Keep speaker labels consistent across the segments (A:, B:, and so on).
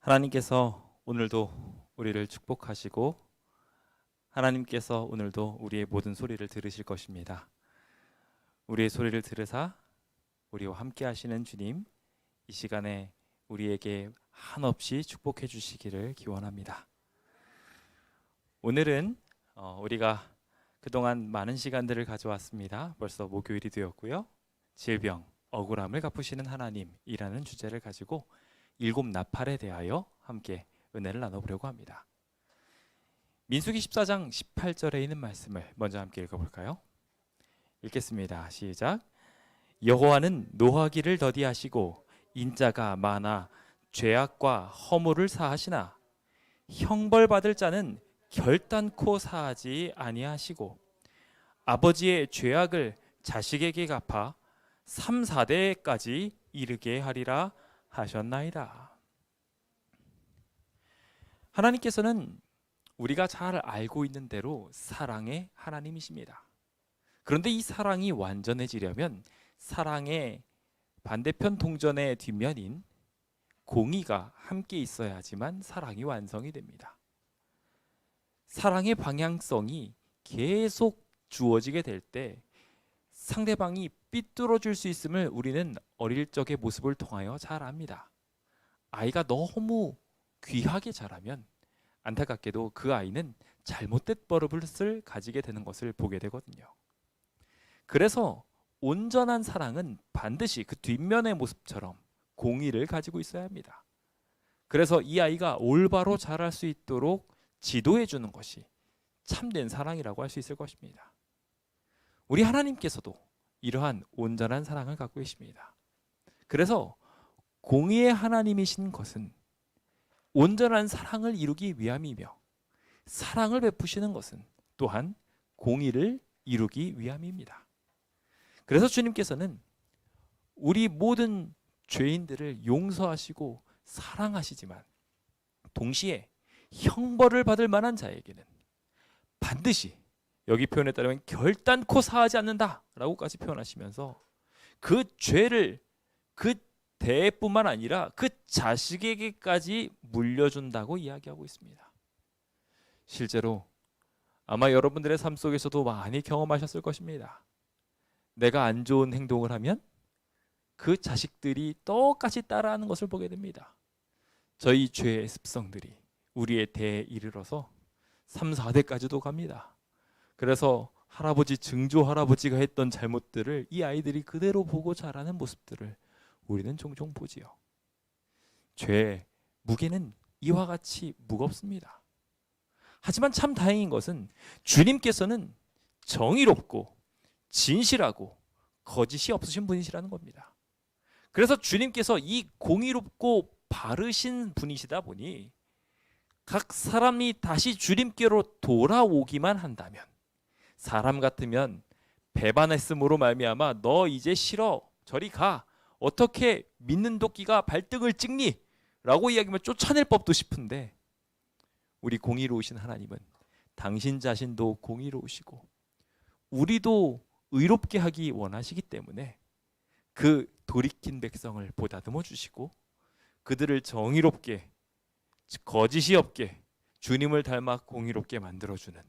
A: 하나님께서 오늘도 우리를 축복하시고 하나님께서 오늘도 우리의 모든 소리를 들으실 것입니다. 우리의 소리를 들으사 우리와 함께 하시는 주님, 이 시간에 우리에게 한없이 축복해 주시기를 기원합니다. 오늘은 우리가 그동안 많은 시간들을 가져왔습니다. 벌써 목요일이 되었고요. 질병, 억울함을 갚으시는 하나님이라는 주제를 가지고 7 나팔에 대하여 함께 은혜를 나눠보려고 합니다. 민수기 14장 18절에 있는 말씀을 먼저 함께 읽어볼까요? 읽겠습니다. 시작. 여호와는 노하기를 더디하시고 인자가 많아 죄악과 허물을 사하시나 형벌받을 자는 결단코 사하지 아니하시고 아버지의 죄악을 자식에게 갚아 3, 4대까지 이르게 하리라 하셨나이다. 하나님께서는 우리가 잘 알고 있는 대로 사랑의 하나님이십니다. 그런데 이 사랑이 완전해지려면 사랑의 반대편 동전의 뒷면인 공의가 함께 있어야지만 사랑이 완성이 됩니다. 사랑의 방향성이 계속 주어지게 될 때 상대방이 삐뚤어질 수 있음을 우리는 어릴 적의 모습을 통하여 잘 압니다. 아이가 너무 귀하게 자라면 안타깝게도 그 아이는 잘못된 버릇을 가지게 되는 것을 보게 되거든요. 그래서 온전한 사랑은 반드시 그 뒷면의 모습처럼 공의를 가지고 있어야 합니다. 그래서 이 아이가 올바로 자랄 수 있도록 지도해 주는 것이 참된 사랑이라고 할 수 있을 것입니다. 우리 하나님께서도 이러한 온전한 사랑을 갖고 계십니다. 그래서 공의의 하나님이신 것은 온전한 사랑을 이루기 위함이며 사랑을 베푸시는 것은 또한 공의를 이루기 위함입니다. 그래서 주님께서는 우리 모든 죄인들을 용서하시고 사랑하시지만 동시에 형벌을 받을 만한 자에게는 반드시 여기 표현에 따르면 결단코 사하지 않는다라고까지 표현하시면서 그 죄를 그 대뿐만 아니라 그 자식에게까지 물려준다고 이야기하고 있습니다. 실제로 아마 여러분들의 삶 속에서도 많이 경험하셨을 것입니다. 내가 안 좋은 행동을 하면 그 자식들이 똑같이 따라하는 것을 보게 됩니다. 저희 죄의 습성들이 우리의 대에 이르러서 3, 4대까지도 갑니다. 그래서 할아버지, 증조 할아버지가 했던 잘못들을 이 아이들이 그대로 보고 자라는 모습들을 우리는 종종 보지요. 죄의 무게는 이와 같이 무겁습니다. 하지만 참 다행인 것은 주님께서는 정의롭고 진실하고 거짓이 없으신 분이시라는 겁니다. 그래서 주님께서 이 공의롭고 바르신 분이시다 보니 각 사람이 다시 주님께로 돌아오기만 한다면 사람 같으면 배반했음으로 말미암아 너 이제 싫어 저리 가 어떻게 믿는 도끼가 발등을 찍니? 라고 이야기하면 쫓아낼 법도 싶은데 우리 공의로우신 하나님은 당신 자신도 공의로우시고 우리도 의롭게 하기 원하시기 때문에 그 돌이킨 백성을 보다듬어 주시고 그들을 정의롭게 거짓이 없게 주님을 닮아 공의롭게 만들어주는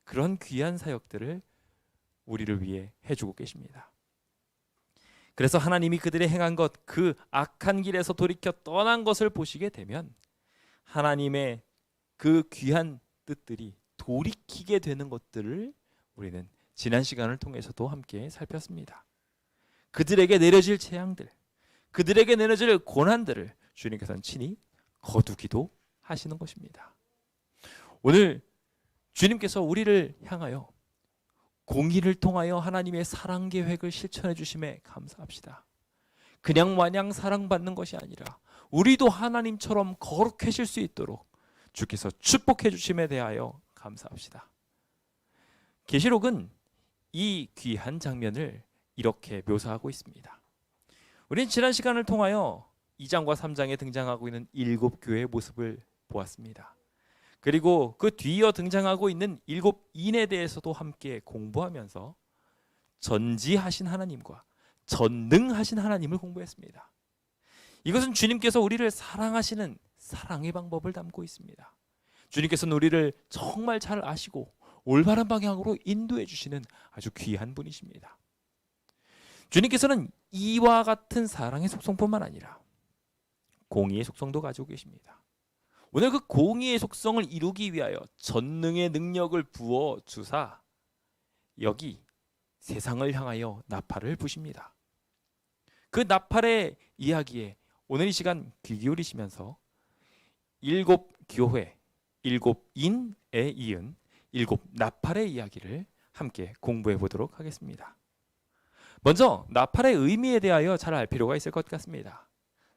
A: 그런 귀한 사역들을 우리를 위해 해주고 계십니다. 그래서 하나님이 그들의 행한 것, 그 악한 길에서 돌이켜 떠난 것을 보시게 되면 하나님의 그 귀한 뜻들이 돌이키게 되는 것들을 우리는 지난 시간을 통해서도 함께 살폈습니다. 그들에게 내려질 재앙들, 그들에게 내려질 고난들을 주님께서는 친히 거두기도 하시는 것입니다. 오늘 주님께서 우리를 향하여 공의를 통하여 하나님의 사랑 계획을 실천해 주심에 감사합시다. 그냥 마냥 사랑받는 것이 아니라 우리도 하나님처럼 거룩해질 수 있도록 주께서 축복해 주심에 대하여 감사합시다. 계시록은 이 귀한 장면을 이렇게 묘사하고 있습니다. 우리는 지난 시간을 통하여 2장과 3장에 등장하고 있는 7 교회의 모습을 보았습니다. 그리고 그 뒤이어 등장하고 있는 7 인에 대해서도 함께 공부하면서 전지하신 하나님과 전능하신 하나님을 공부했습니다. 이것은 주님께서 우리를 사랑하시는 사랑의 방법을 담고 있습니다. 주님께서는 우리를 정말 잘 아시고 올바른 방향으로 인도해 주시는 아주 귀한 분이십니다. 주님께서는 이와 같은 사랑의 속성뿐만 아니라 공의의 속성도 가지고 계십니다. 오늘 그 공의의 속성을 이루기 위하여 전능의 능력을 부어 주사 여기 세상을 향하여 나팔을 부십니다. 그 나팔의 이야기에 오늘 이 시간 귀 기울이시면서 7교회, 7인에 이은 7 나팔의 이야기를 함께 공부해 보도록 하겠습니다. 먼저 나팔의 의미에 대하여 잘 알 필요가 있을 것 같습니다.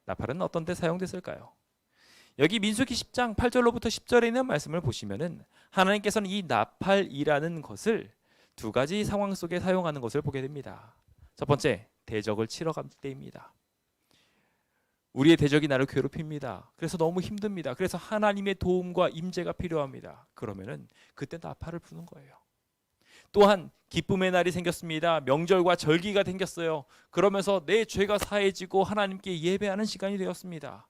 A: 나팔은 어떤 데 사용됐을까요? 여기 민수기 10장 8절로부터 10절에 있는 말씀을 보시면은 하나님께서는 이 나팔이라는 것을 두 가지 상황 속에 사용하는 것을 보게 됩니다. 첫 번째, 대적을 치러 갈 때입니다. 우리의 대적이 나를 괴롭힙니다. 그래서 너무 힘듭니다. 그래서 하나님의 도움과 임재가 필요합니다. 그러면은 그때 나팔을 부는 거예요. 또한 기쁨의 날이 생겼습니다. 명절과 절기가 생겼어요. 그러면서 내 죄가 사해지고 하나님께 예배하는 시간이 되었습니다.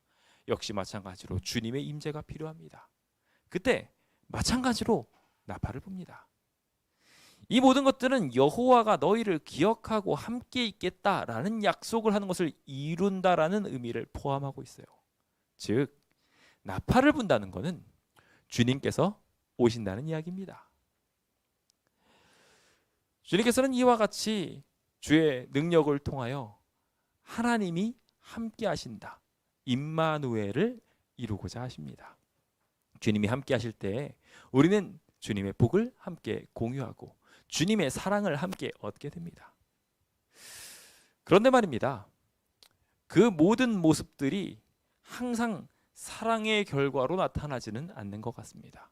A: 역시 마찬가지로 주님의 임재가 필요합니다. 그때 마찬가지로 나팔을 붑니다. 이 모든 것들은 여호와가 너희를 기억하고 함께 있겠다라는 약속을 하는 것을 이룬다라는 의미를 포함하고 있어요. 즉 나팔을 분다는 것은 주님께서 오신다는 이야기입니다. 주님께서는 이와 같이 주의 능력을 통하여 하나님이 함께 하신다, 임마누엘을 이루고자 하십니다. 주님이 함께 하실 때 우리는 주님의 복을 함께 공유하고 주님의 사랑을 함께 얻게 됩니다. 그런데 말입니다, 그 모든 모습들이 항상 사랑의 결과로 나타나지는 않는 것 같습니다.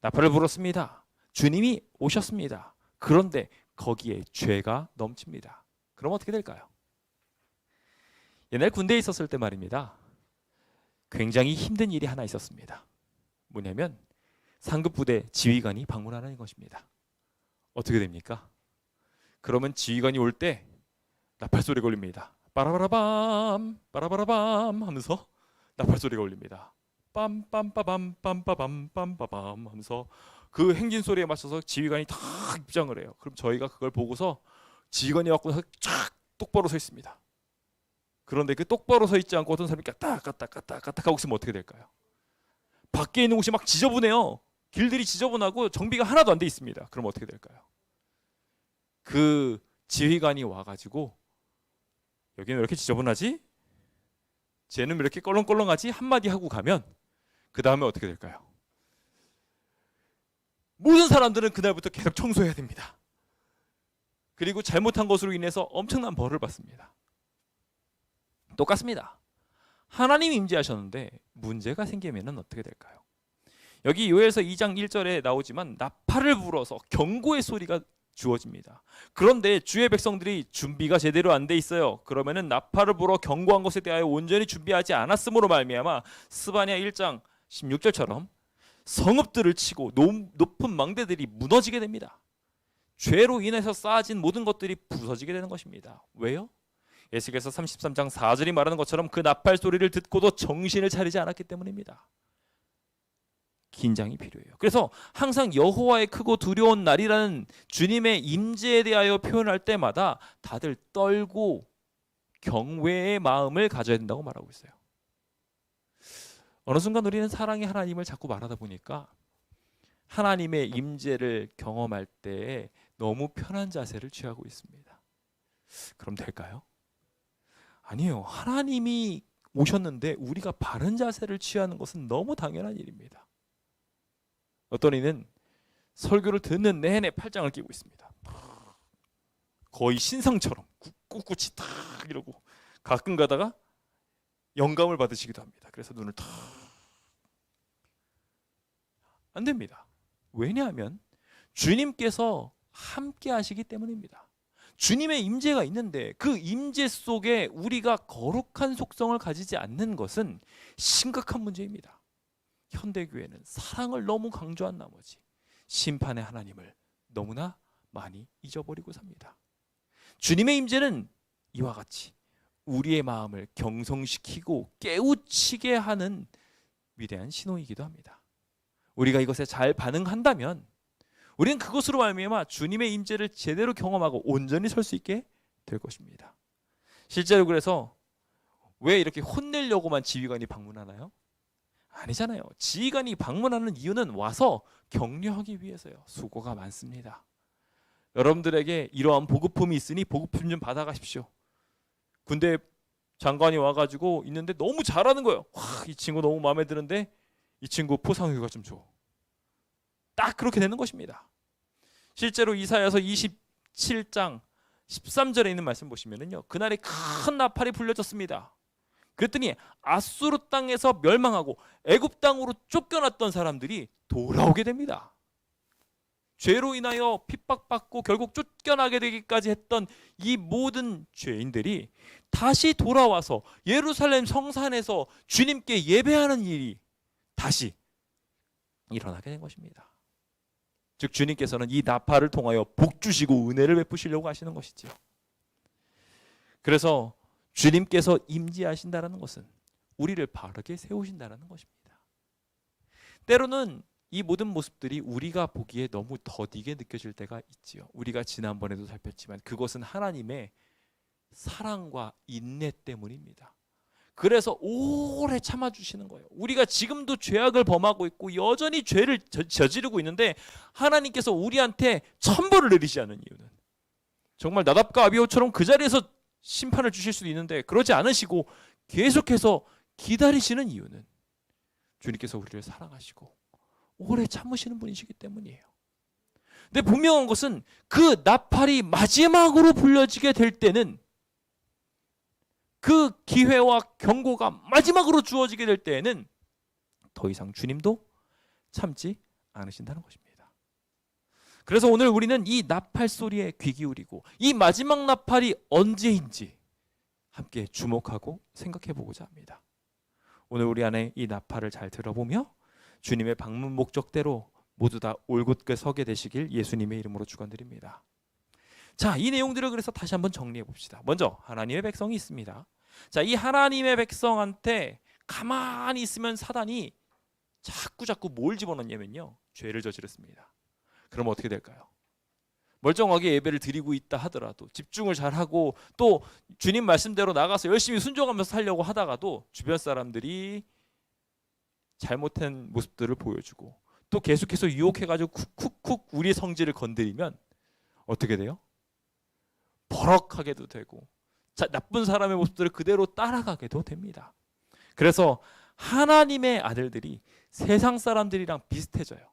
A: 나팔을 불었습니다. 주님이 오셨습니다. 그런데 거기에 죄가 넘칩니다. 그럼 어떻게 될까요? 옛날 군대에 있었을 때 말입니다, 굉장히 힘든 일이 하나 있었습니다. 뭐냐면 상급 부대 지휘관이 방문하는 것입니다. 어떻게 됩니까? 그러면 지휘관이 올 때 나팔 소리가 울립니다. 빠라바라밤 빠라바라밤 하면서 나팔 소리가 울립니다. 빰빰빠밤 빰빠밤 빰빠밤 하면서 그 행진 소리에 맞춰서 지휘관이 다 입장을 해요. 그럼 저희가 그걸 보고서 지휘관이 와서 쫙 똑바로 서 있습니다. 그런데 그 똑바로 서 있지 않고 어떤 사람이 까딱까딱까딱까딱 하고 있으면 어떻게 될까요? 밖에 있는 곳이 막 지저분해요. 길들이 지저분하고 정비가 하나도 안 돼 있습니다. 그럼 어떻게 될까요? 그 지휘관이 와가지고 여기는 왜 이렇게 지저분하지? 쟤는 왜 이렇게 껄렁껄렁하지? 한마디 하고 가면 그 다음에 어떻게 될까요? 모든 사람들은 그날부터 계속 청소해야 됩니다. 그리고 잘못한 것으로 인해서 엄청난 벌을 받습니다. 똑같습니다. 하나님이 임재하셨는데 문제가 생기면 어떻게 될까요? 여기 요엘서 2장 1절에 나오지만 나팔을 불어서 경고의 소리가 주어집니다. 그런데 주의 백성들이 준비가 제대로 안 돼 있어요. 그러면은 나팔을 불어 경고한 것에 대하여 온전히 준비하지 않았으므로 말미암아 스바냐 1장 16절처럼 성읍들을 치고 높은 망대들이 무너지게 됩니다. 죄로 인해서 쌓아진 모든 것들이 부서지게 되는 것입니다. 왜요? 에스겔서 33장 4절이 말하는 것처럼 그 나팔 소리를 듣고도 정신을 차리지 않았기 때문입니다. 긴장이 필요해요. 그래서 항상 여호와의 크고 두려운 날이라는 주님의 임재에 대하여 표현할 때마다 다들 떨고 경외의 마음을 가져야 된다고 말하고 있어요. 어느 순간 우리는 사랑의 하나님을 자꾸 말하다 보니까 하나님의 임재를 경험할 때 너무 편한 자세를 취하고 있습니다. 그럼 될까요? 아니에요. 하나님이 오셨는데 우리가 바른 자세를 취하는 것은 너무 당연한 일입니다. 어떤 이는 설교를 듣는 내내 팔짱을 끼고 있습니다. 거의 신상처럼 꿋꿋이 탁 이러고 가끔 가다가 영감을 받으시기도 합니다. 그래서 눈을 탁. 안 됩니다. 왜냐하면 주님께서 함께 하시기 때문입니다. 주님의 임재가 있는데 그 임재 속에 우리가 거룩한 속성을 가지지 않는 것은 심각한 문제입니다. 현대교회는 사랑을 너무 강조한 나머지 심판의 하나님을 너무나 많이 잊어버리고 삽니다. 주님의 임재는 이와 같이 우리의 마음을 경성시키고 깨우치게 하는 위대한 신호이기도 합니다. 우리가 이것에 잘 반응한다면 우리는 그것으로 말미암아 주님의 임재를 제대로 경험하고 온전히 설 수 있게 될 것입니다. 실제로 그래서 왜 이렇게 혼내려고만 지휘관이 방문하나요? 아니잖아요. 지휘관이 방문하는 이유는 와서 격려하기 위해서요. 수고가 많습니다. 여러분들에게 이러한 보급품이 있으니 보급품 좀 받아가십시오. 군대 장관이 와가지고 있는데 너무 잘하는 거예요. 와, 이 친구 너무 마음에 드는데 이 친구 포상휴가 좀 줘. 딱 그렇게 되는 것입니다. 실제로 이사야서 27장 13절에 있는 말씀 보시면은요, 그날에 큰 나팔이 불려졌습니다. 그랬더니 아수르 땅에서 멸망하고 애굽 땅으로 쫓겨났던 사람들이 돌아오게 됩니다. 죄로 인하여 핍박받고 결국 쫓겨나게 되기까지 했던 이 모든 죄인들이 다시 돌아와서 예루살렘 성산에서 주님께 예배하는 일이 다시 일어나게 된 것입니다. 즉 주님께서는 이 나팔을 통하여 복 주시고 은혜를 베푸시려고 하시는 것이죠. 그래서 주님께서 임재하신다는 것은 우리를 바르게 세우신다는 것입니다. 때로는 이 모든 모습들이 우리가 보기에 너무 더디게 느껴질 때가 있지요. 우리가 지난번에도 살폈지만 그것은 하나님의 사랑과 인내 때문입니다. 그래서 오래 참아주시는 거예요. 우리가 지금도 죄악을 범하고 있고 여전히 죄를 저지르고 있는데 하나님께서 우리한테 천벌을 내리지 않은 이유는 정말 나답과 아비후처럼 그 자리에서 심판을 주실 수도 있는데 그러지 않으시고 계속해서 기다리시는 이유는 주님께서 우리를 사랑하시고 오래 참으시는 분이시기 때문이에요. 근데 분명한 것은 그 나팔이 마지막으로 불려지게 될 때는 그 기회와 경고가 마지막으로 주어지게 될 때에는 더 이상 주님도 참지 않으신다는 것입니다. 그래서 오늘 우리는 이 나팔 소리에 귀 기울이고 이 마지막 나팔이 언제인지 함께 주목하고 생각해 보고자 합니다. 오늘 우리 안에 이 나팔을 잘 들어보며 주님의 방문 목적대로 모두 다 올곧게 서게 되시길 예수님의 이름으로 축원드립니다. 자, 이 내용들을 그래서 다시 한번 정리해 봅시다. 먼저 하나님의 백성이 있습니다. 자, 이 하나님의 백성한테 가만히 있으면 사단이 자꾸 뭘 집어넣냐면요, 죄를 저지르습니다. 그럼 어떻게 될까요? 멀쩡하게 예배를 드리고 있다 하더라도 집중을 잘하고 또 주님 말씀대로 나가서 열심히 순종하면서 살려고 하다가도 주변 사람들이 잘못한 모습들을 보여주고 또 계속해서 유혹해가지고 쿡쿡쿡 우리의 성질을 건드리면 어떻게 돼요? 버럭하게도 되고 나쁜 사람의 모습들을 그대로 따라가게도 됩니다. 그래서 하나님의 아들들이 세상 사람들이랑 비슷해져요.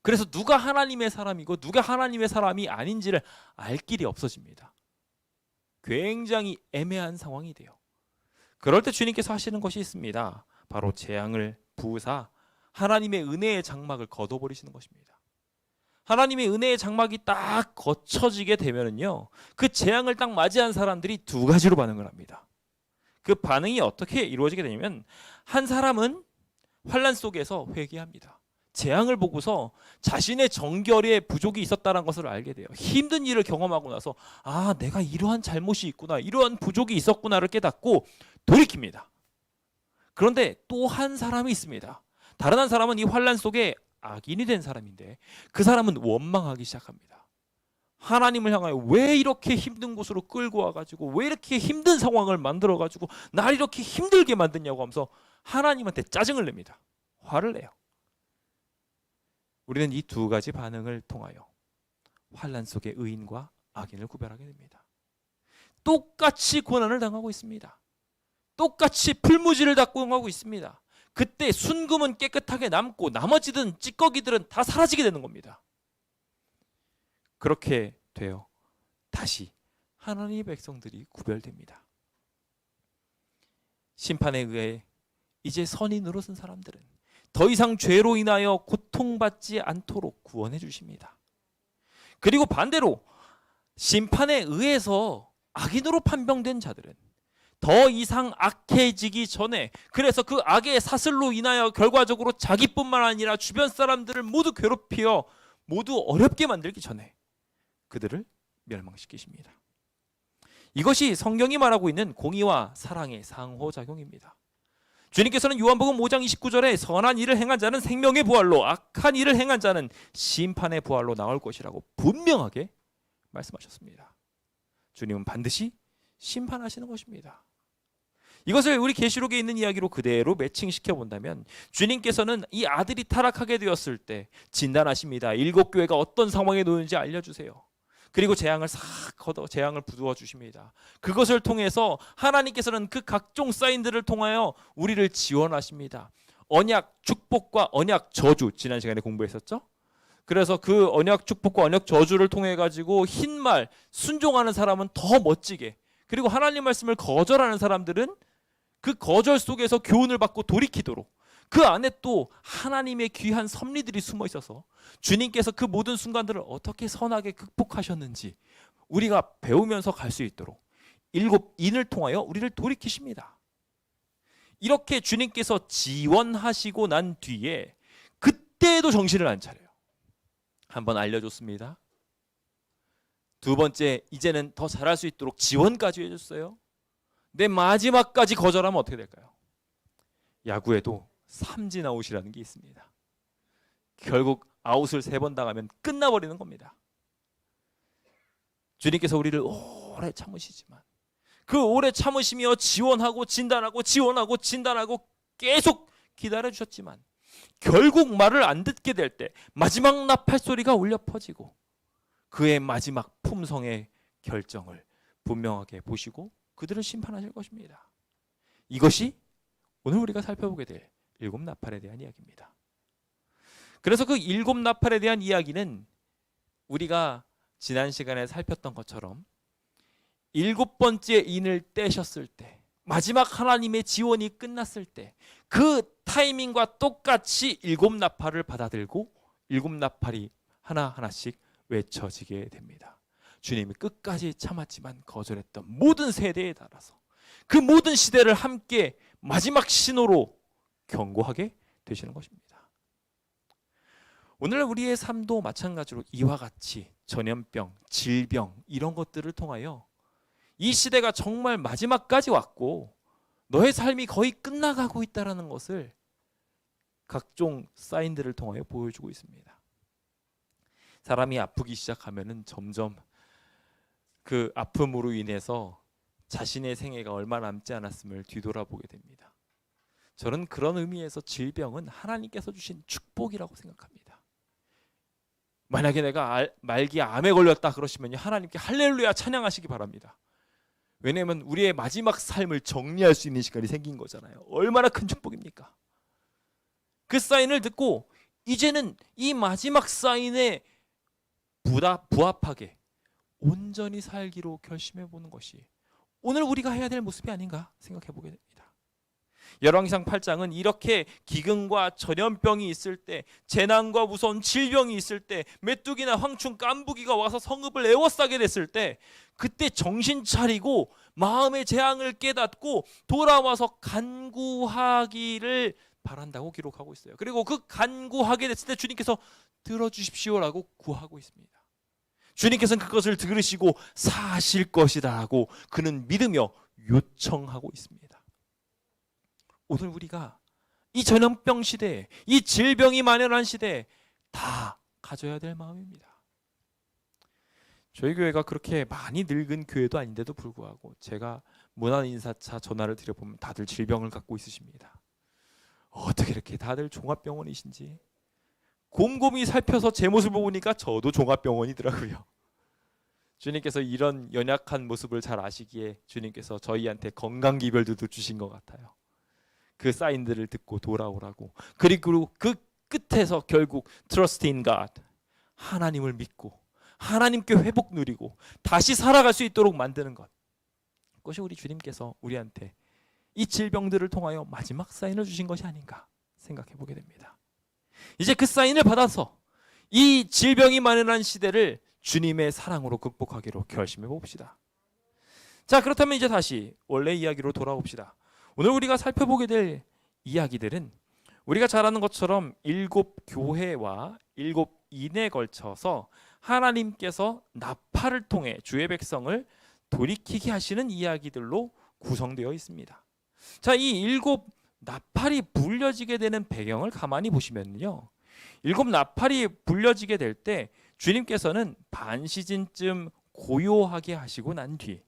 A: 그래서 누가 하나님의 사람이고 누가 하나님의 사람이 아닌지를 알 길이 없어집니다. 굉장히 애매한 상황이 돼요. 그럴 때 주님께서 하시는 것이 있습니다. 바로 재앙을 부으사 하나님의 은혜의 장막을 걷어버리시는 것입니다. 하나님의 은혜의 장막이 딱 걷혀지게 되면은요, 그 재앙을 딱 맞이한 사람들이 두 가지로 반응을 합니다. 그 반응이 어떻게 이루어지게 되냐면 한 사람은 환난 속에서 회개합니다. 재앙을 보고서 자신의 정결에 부족이 있었다는 것을 알게 돼요. 힘든 일을 경험하고 나서 아, 내가 이러한 잘못이 있구나, 이러한 부족이 있었구나를 깨닫고 돌이킵니다. 그런데 또 한 사람이 있습니다. 다른 한 사람은 이 환난 속에 악인이 된 사람인데 그 사람은 원망하기 시작합니다. 하나님을 향하여 왜 이렇게 힘든 곳으로 끌고 와가지고 왜 이렇게 힘든 상황을 만들어가지고 날 이렇게 힘들게 만드냐고 하면서 하나님한테 짜증을 냅니다. 화를 내요. 우리는 이 두 가지 반응을 통하여 환난 속의 의인과 악인을 구별하게 됩니다. 똑같이 고난을 당하고 있습니다. 똑같이 풀무지를 당하고 있습니다. 그때 순금은 깨끗하게 남고 나머지든 찌꺼기들은 다 사라지게 되는 겁니다. 그렇게 되어 다시 하나님의 백성들이 구별됩니다. 심판에 의해 이제 선인으로 쓴 사람들은 더 이상 죄로 인하여 고통받지 않도록 구원해 주십니다. 그리고 반대로 심판에 의해서 악인으로 판명된 자들은 더 이상 악해지기 전에, 그래서 그 악의 사슬로 인하여 결과적으로 자기뿐만 아니라 주변 사람들을 모두 괴롭히어 모두 어렵게 만들기 전에 그들을 멸망시키십니다. 이것이 성경이 말하고 있는 공의와 사랑의 상호작용입니다. 주님께서는 요한복음 5장 29절에 선한 일을 행한 자는 생명의 부활로, 악한 일을 행한 자는 심판의 부활로 나올 것이라고 분명하게 말씀하셨습니다. 주님은 반드시 심판하시는 것입니다. 이것을 우리 계시록에 있는 이야기로 그대로 매칭시켜 본다면 주님께서는 이 아들이 타락하게 되었을 때 진단하십니다. 7교회가 어떤 상황에 놓였는지 알려주세요. 그리고 재앙을 싹 걷어 재앙을 부두어 주십니다. 그것을 통해서 하나님께서는 그 각종 사인들을 통하여 우리를 지원하십니다. 언약 축복과 언약 저주, 지난 시간에 공부했었죠? 그래서 그 언약 축복과 언약 저주를 통해 가지고 흰말 순종하는 사람은 더 멋지게, 그리고 하나님 말씀을 거절하는 사람들은 그 거절 속에서 교훈을 받고 돌이키도록, 그 안에 또 하나님의 귀한 섭리들이 숨어 있어서 주님께서 그 모든 순간들을 어떻게 선하게 극복하셨는지 우리가 배우면서 갈 수 있도록 7인을 통하여 우리를 돌이키십니다. 이렇게 주님께서 지원하시고 난 뒤에 그때도 정신을 안 차려요. 한번 알려줬습니다. 두 번째, 이제는 더 잘할 수 있도록 지원까지 해줬어요. 내 마지막까지 거절하면 어떻게 될까요? 야구에도 삼진 아웃이라는 게 있습니다. 결국 아웃을 3번 당하면 끝나버리는 겁니다. 주님께서 우리를 오래 참으시지만 그 오래 참으시며 지원하고 진단하고 지원하고 진단하고 계속 기다려주셨지만 결국 말을 안 듣게 될 때 마지막 나팔 소리가 울려 퍼지고 그의 마지막 품성의 결정을 분명하게 보시고 그들을 심판하실 것입니다. 이것이 오늘 우리가 살펴보게 될 7나팔에 대한 이야기입니다. 그래서 그 7나팔에 대한 이야기는 우리가 지난 시간에 살폈던 것처럼 7번째 인을 떼셨을 때, 마지막 하나님의 지원이 끝났을 때 그 타이밍과 똑같이 7나팔을 받아들고 7나팔이 하나하나씩 외쳐지게 됩니다. 주님이 끝까지 참았지만 거절했던 모든 세대에 따라서 그 모든 시대를 함께 마지막 신호로 경고하게 되시는 것입니다. 오늘 우리의 삶도 마찬가지로 이와 같이 전염병, 질병 이런 것들을 통하여 이 시대가 정말 마지막까지 왔고 너의 삶이 거의 끝나가고 있다는 것을 각종 사인들을 통하여 보여주고 있습니다. 사람이 아프기 시작하면은 점점 그 아픔으로 인해서 자신의 생애가 얼마 남지 않았음을 뒤돌아보게 됩니다. 저는 그런 의미에서 질병은 하나님께서 주신 축복이라고 생각합니다. 만약에 내가 말기 암에 걸렸다 그러시면 하나님께 할렐루야 찬양하시기 바랍니다. 왜냐하면 우리의 마지막 삶을 정리할 수 있는 시간이 생긴 거잖아요. 얼마나 큰 축복입니까? 그 사인을 듣고 이제는 이 마지막 사인에 부합하게 온전히 살기로 결심해 보는 것이 오늘 우리가 해야 될 모습이 아닌가 생각해 보게 됩니다. 열왕기상 8장은 이렇게 기근과 전염병이 있을 때, 재난과 무서운 질병이 있을 때, 메뚜기나 황충, 깐부기가 와서 성읍을 에워싸게 됐을 때 그때 정신 차리고 마음의 재앙을 깨닫고 돌아와서 간구하기를 바란다고 기록하고 있어요. 그리고 그 간구하게 됐을 때 주님께서 들어주십시오라고 구하고 있습니다. 주님께서는 그것을 들으시고 사실 것이다라고 그는 믿으며 요청하고 있습니다. 오늘 우리가 이 전염병 시대에, 이 질병이 만연한 시대에 다 가져야 될 마음입니다. 저희 교회가 그렇게 많이 늙은 교회도 아닌데도 불구하고 제가 문안인사차 전화를 드려보면 다들 질병을 갖고 있으십니다. 어떻게 이렇게 다들 종합병원이신지 곰곰이 살펴서 제 모습을 보니까 저도 종합병원이더라고요. 주님께서 이런 연약한 모습을 잘 아시기에 주님께서 저희한테 건강기별도 주신 것 같아요. 그 사인들을 듣고 돌아오라고. 그리고 그 끝에서 결국 Trust in God, 하나님을 믿고 하나님께 회복 누리고 다시 살아갈 수 있도록 만드는 것, 그것이 우리 주님께서 우리한테 이 질병들을 통하여 마지막 사인을 주신 것이 아닌가 생각해 보게 됩니다. 이제 그 사인을 받아서 이 질병이 만연한 시대를 주님의 사랑으로 극복하기로 결심해 봅시다. 자, 그렇다면 이제 다시 원래 이야기로 돌아옵시다. 오늘 우리가 살펴보게 될 이야기들은 우리가 잘 아는 것처럼 7교회와 7인에 걸쳐서 하나님께서 나팔을 통해 주의 백성을 돌이키게 하시는 이야기들로 구성되어 있습니다. 자, 이 7 나팔이 불려지게 되는 배경을 가만히 보시면요. 7 나팔이 불려지게 될 때 주님께서는 반시즌쯤 고요하게 하시고 난 뒤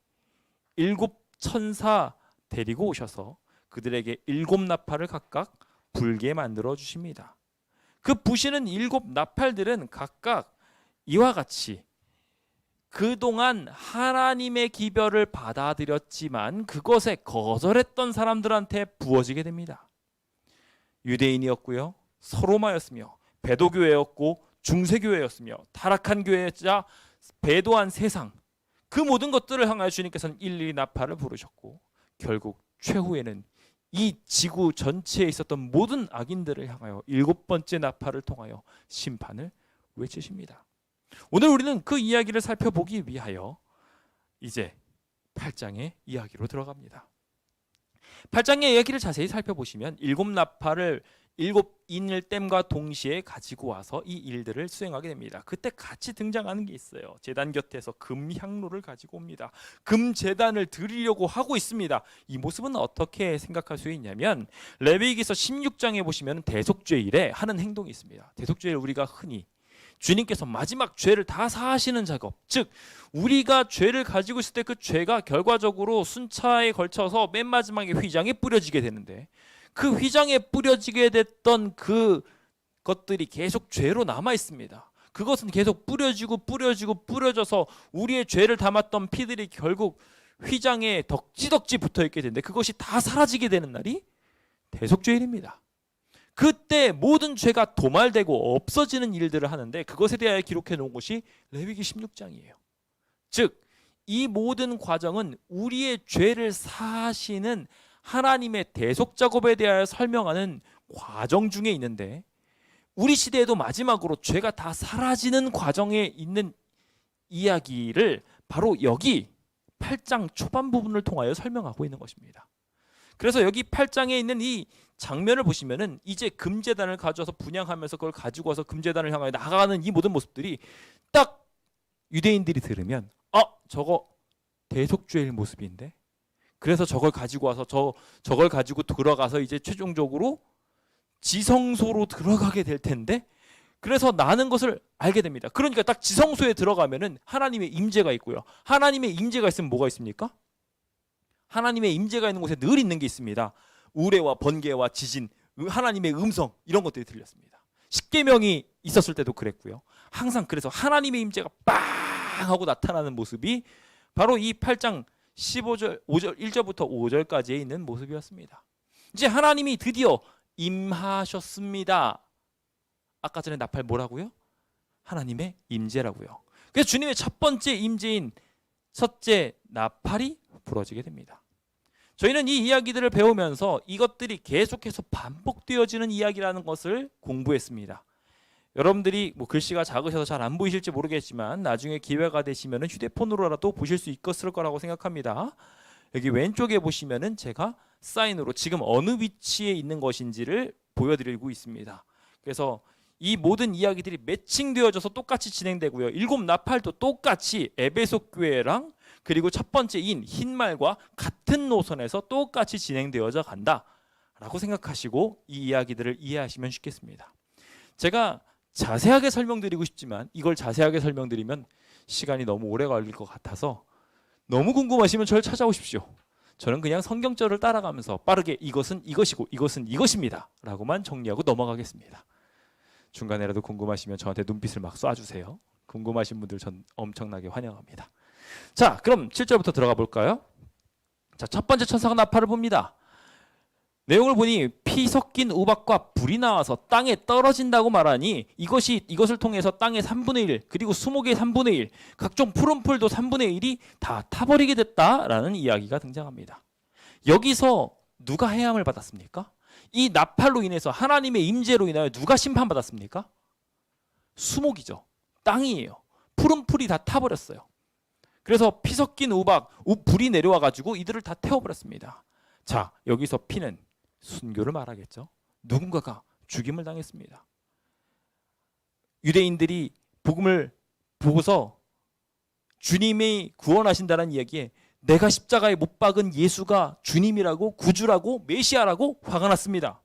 A: 7 천사 데리고 오셔서 그들에게 7 나팔을 각각 불게 만들어 주십니다. 그 부시는 7 나팔들은 각각 이와 같이 그동안 하나님의 기별을 받아들였지만 그것에 거절했던 사람들한테 부어지게 됩니다. 유대인이었고요, 서로마였으며, 배도교회였고 중세교회였으며, 타락한 교회자, 배도한 세상, 그 모든 것들을 향하여 주님께서는 일일이 나팔을 부르셨고, 결국 최후에는 이 지구 전체에 있었던 모든 악인들을 향하여 7번째 나팔을 통하여 심판을 외치십니다. 오늘 우리는 그 이야기를 살펴보기 위하여 이제 8장의 이야기로 들어갑니다. 8장의 이야기를 자세히 살펴보시면 7 나팔을 7 인을 땜과 동시에 가지고 와서 이 일들을 수행하게 됩니다. 그때 같이 등장하는 게 있어요. 제단 곁에서 금향로를 가지고 옵니다. 금제단을 드리려고 하고 있습니다. 이 모습은 어떻게 생각할 수 있냐면 레위기서 16장에 보시면 대속죄일에 하는 행동이 있습니다. 대속죄일 우리가 흔히 주님께서 마지막 죄를 다 사하시는 작업, 즉 우리가 죄를 가지고 있을 때 그 죄가 결과적으로 순차에 걸쳐서 맨 마지막에 휘장에 뿌려지게 되는데 그 휘장에 뿌려지게 됐던 그 것들이 계속 죄로 남아 있습니다. 그것은 계속 뿌려져서 우리의 죄를 담았던 피들이 결국 휘장에 덕지덕지 붙어 있게 되는데 그것이 다 사라지게 되는 날이 대속죄일입니다. 그때 모든 죄가 도말되고 없어지는 일들을 하는데 그것에 대하여 기록해 놓은 것이 레위기 16장이에요. 즉 이 모든 과정은 우리의 죄를 사하시는 하나님의 대속 작업에 대하여 설명하는 과정 중에 있는데 우리 시대에도 마지막으로 죄가 다 사라지는 과정에 있는 이야기를 바로 여기 8장 초반 부분을 통하여 설명하고 있는 것입니다. 그래서 여기 8장에 있는 이 장면을 보시면은 이제 금제단을 가져와서 분향하면서 그걸 가지고 와서 금제단을 향하여 나아가는 이 모든 모습들이 딱 유대인들이 들으면 저거 대속죄일 모습인데 그래서 저걸 가지고 와서 저걸 가지고 들어가서 이제 최종적으로 지성소로 들어가게 될 텐데 그래서 나는 것을 알게 됩니다. 그러니까 딱 지성소에 들어가면은 하나님의 임재가 있고요. 하나님의 임재가 있으면 뭐가 있습니까? 하나님의 임재가 있는 곳에 늘 있는 게 있습니다. 우레와 번개와 지진, 하나님의 음성 이런 것들이 들렸습니다. 십계명이 있었을 때도 그랬고요. 항상 그래서 하나님의 임재가 빵 하고 나타나는 모습이 바로 이 8장 15절, 5절, 1절부터 5절까지에 있는 모습이었습니다. 이제 하나님이 드디어 임하셨습니다. 아까 전에 나팔 뭐라고요? 하나님의 임재라고요. 그래서 주님의 첫 번째 임재인 첫째 나팔이 부러지게 됩니다. 저희는 이 이야기들을 배우면서 이것들이 계속해서 반복되어지는 이야기라는 것을 공부했습니다. 여러분들이 글씨가 작으셔서 잘 안 보이실지 모르겠지만 나중에 기회가 되시면 휴대폰으로라도 보실 수 있을 거라고 생각합니다. 여기 왼쪽에 보시면은 제가 사인으로 지금 어느 위치에 있는 것인지를 보여드리고 있습니다. 그래서 이 모든 이야기들이 매칭되어져서 똑같이 진행되고요. 7 나팔도 똑같이 에베소 교회랑 그리고 첫 번째 인 흰말과 같은 노선에서 똑같이 진행되어져 간다라고 생각하시고 이 이야기들을 이해하시면 쉽겠습니다. 제가 자세하게 설명드리고 싶지만 이걸 자세하게 설명드리면 시간이 너무 오래 걸릴 것 같아서 너무 궁금하시면 저를 찾아오십시오. 저는 그냥 성경절을 따라가면서 빠르게 이것은 이것이고 이것은 이것입니다 라고만 정리하고 넘어가겠습니다. 중간에라도 궁금하시면 저한테 눈빛을 막 쏴주세요. 궁금하신 분들 전 엄청나게 환영합니다. 자, 그럼 7절부터 들어가 볼까요? 자, 첫 번째 천사가 나팔을 봅니다. 내용을 보니 피 섞인 우박과 불이 나와서 땅에 떨어진다고 말하니 이것을 통해서 땅의 3분의 1 그리고 수목의 3분의 1 각종 푸른 풀도 3분의 1이 다 타버리게 됐다라는 이야기가 등장합니다. 여기서 누가 해함을 받았습니까? 이 나팔로 인해서 하나님의 임재로 인하여 누가 심판받았습니까? 수목이죠. 땅이에요. 푸른 풀이 다 타버렸어요. 그래서 피 섞인 우박, 불이 내려와 가지고 이들을 다 태워버렸습니다. 자, 여기서 피는 순교를 말하겠죠. 누군가가 죽임을 당했습니다. 유대인들이 복음을 보고서 주님이 구원하신다는 이야기에 내가 십자가에 못 박은 예수가 주님이라고, 구주라고, 메시아라고 화가 났습니다.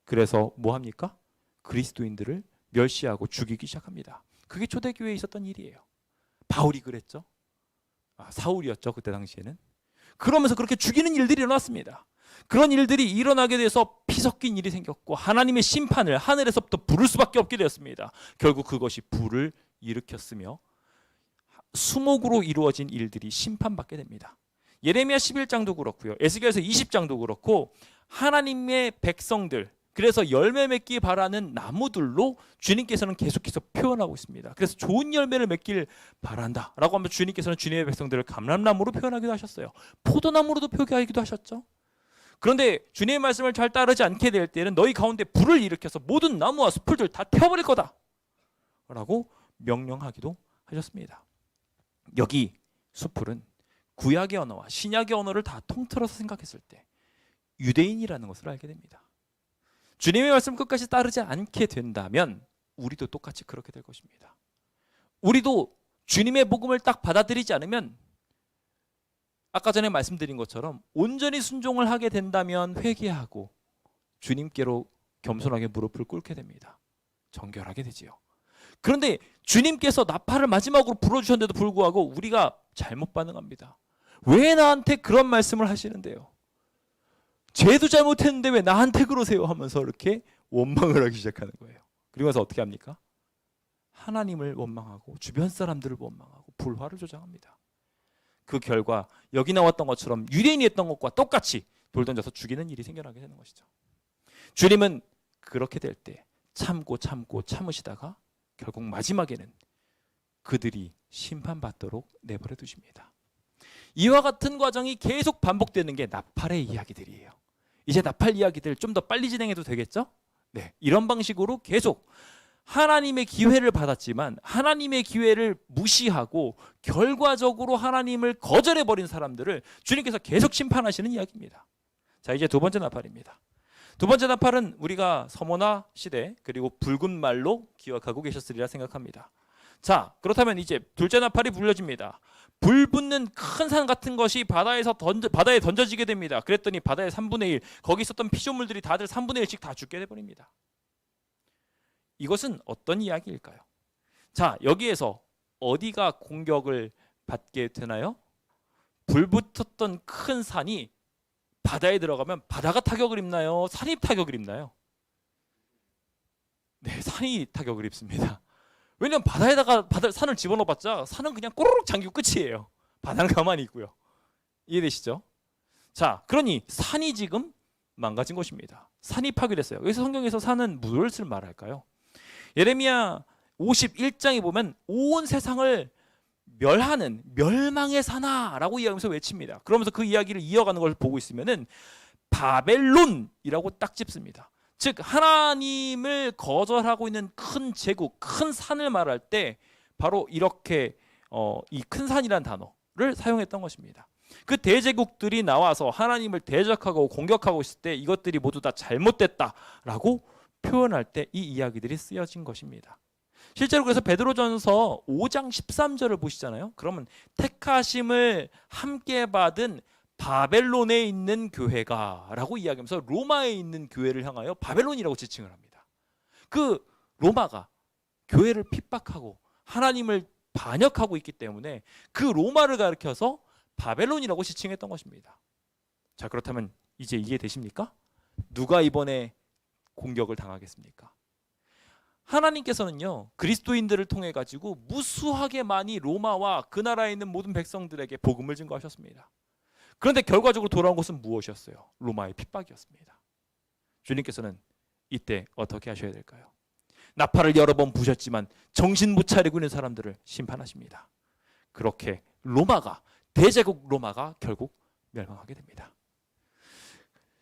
A: 그래서 뭐 합니까? 그리스도인들을 멸시하고 죽이기 시작합니다. 그게 초대교회에 있었던 일이에요. 바울이 그랬죠. 사울이었죠, 그때 당시에는. 그러면서 그렇게 죽이는 일들이 일어났습니다. 그런 일들이 일어나게 돼서 피 섞인 일이 생겼고 하나님의 심판을 하늘에서부터 부를 수밖에 없게 되었습니다. 결국 그것이 불을 일으켰으며 수목으로 이루어진 일들이 심판받게 됩니다. 예레미야 11장도 그렇고요. 에스겔서 20장도 그렇고 하나님의 백성들, 그래서 열매 맺기 바라는 나무들로 주님께서는 계속해서 표현하고 있습니다. 그래서 좋은 열매를 맺길 바란다 라고 하면 주님께서는 주님의 백성들을 감람나무로 표현하기도 하셨어요. 포도나무로도 표현하기도 하셨죠. 그런데 주님의 말씀을 잘 따르지 않게 될 때는 너희 가운데 불을 일으켜서 모든 나무와 숲들을 다 태워버릴 거다 라고 명령하기도 하셨습니다. 여기 숲풀은 구약의 언어와 신약의 언어를 다 통틀어서 생각했을 때 유대인이라는 것을 알게 됩니다. 주님의 말씀 끝까지 따르지 않게 된다면 우리도 똑같이 그렇게 될 것입니다. 우리도 주님의 복음을 딱 받아들이지 않으면 아까 전에 말씀드린 것처럼 온전히 순종을 하게 된다면 회개하고 주님께로 겸손하게 무릎을 꿇게 됩니다. 정결하게 되지요. 그런데 주님께서 나팔을 마지막으로 불어주셨는데도 불구하고 우리가 잘못 반응합니다. 왜 나한테 그런 말씀을 하시는데요? 죄도 잘못했는데 왜 나한테 그러세요? 하면서 이렇게 원망을 하기 시작하는 거예요. 그러면서 어떻게 합니까? 하나님을 원망하고 주변 사람들을 원망하고 불화를 조장합니다. 그 결과 여기 나왔던 것처럼 유대인이 했던 것과 똑같이 돌 던져서 죽이는 일이 생겨나게 되는 것이죠. 주님은 그렇게 될 때 참고 참으시다가 결국 마지막에는 그들이 심판받도록 내버려 두십니다. 이와 같은 과정이 계속 반복되는 게 나팔의 이야기들이에요. 이제 나팔 이야기들 좀 더 빨리 진행해도 되겠죠? 네, 이런 방식으로 계속 하나님의 기회를 받았지만 하나님의 기회를 무시하고 결과적으로 하나님을 거절해버린 사람들을 주님께서 계속 심판하시는 이야기입니다. 자, 이제 두 번째 나팔입니다. 두 번째 나팔은 우리가 서머나 시대 그리고 붉은 말로 기억하고 계셨으리라 생각합니다. 자, 그렇다면 이제 둘째 나팔이 불려집니다. 불 붙는 큰 산 같은 것이 바다에 던져지게 됩니다. 그랬더니 바다의 3분의 1, 거기 있었던 피조물들이 다들 3분의 1씩 다 죽게 돼버립니다. 이것은 어떤 이야기일까요? 자, 여기에서 어디가 공격을 받게 되나요? 불 붙었던 큰 산이 바다에 들어가면 바다가 타격을 입나요? 산이 타격을 입나요? 네, 산이 타격을 입습니다. 왜냐하면 바다에다가 산을 집어넣어봤자 산은 그냥 꼬르륵 잠기고 끝이에요. 바다는 가만히 있고요. 이해되시죠? 자, 그러니 산이 지금 망가진 것입니다. 산이 파괴됐어요. 여기서 성경에서 산은 무엇을 말할까요? 예레미야 51장에 보면 온 세상을 멸하는 멸망의 산하라고 이야기하면서 외칩니다. 그러면서 그 이야기를 이어가는 걸 보고 있으면은 바벨론이라고 딱 짚습니다. 즉 하나님을 거절하고 있는 큰 제국, 큰 산을 말할 때 바로 이렇게 이 큰 산이라는 단어를 사용했던 것입니다. 그 대제국들이 나와서 하나님을 대적하고 공격하고 있을 때 이것들이 모두 다 잘못됐다라고 표현할 때 이 이야기들이 쓰여진 것입니다. 실제로 그래서 베드로전서 5장 13절을 보시잖아요. 그러면 택하심을 함께 받은 바벨론에 있는 교회가 라고 이야기하면서 로마에 있는 교회를 향하여 바벨론이라고 지칭을 합니다. 그 로마가 교회를 핍박하고 하나님을 반역하고 있기 때문에 그 로마를 가리켜서 바벨론이라고 지칭했던 것입니다. 자, 그렇다면 이제 이해되십니까? 누가 이번에 공격을 당하겠습니까? 하나님께서는요, 그리스도인들을 통해 가지고 무수하게 많이 로마와 그 나라에 있는 모든 백성들에게 복음을 증거하셨습니다. 그런데 결과적으로 돌아온 것은 무엇이었어요? 로마의 핍박이었습니다. 주님께서는 이때 어떻게 하셔야 될까요? 나팔을 여러 번 부셨지만 정신 못 차리고 있는 사람들을 심판하십니다. 그렇게 로마가, 대제국 로마가 결국 멸망하게 됩니다.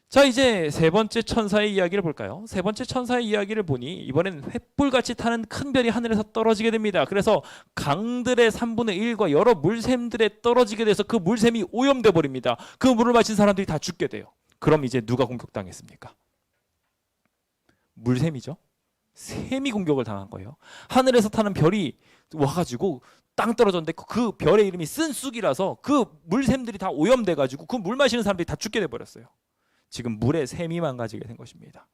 A: 자, 이제 세 번째 천사의 이야기를 볼까요? 세 번째 천사의 이야기를 보니 이번엔 횃불같이 타는 큰 별이 하늘에서 떨어지게 됩니다. 그래서 강들의 3분의 1과 여러 물샘들에 떨어지게 돼서 그 물샘이 오염돼 버립니다. 그 물을 마신 사람들이 다 죽게 돼요. 그럼 이제 누가 공격당했습니까? 물샘이죠. 샘이 공격을 당한 거예요. 하늘에서 타는 별이 와가지고 땅 떨어졌는데 그 별의 이름이 쓴쑥이라서 그 물샘들이 다 오염돼 가지고 그 물 마시는 사람들이 다 죽게 돼 버렸어요. 지금 물의 샘이 망가지게 된 것입니다.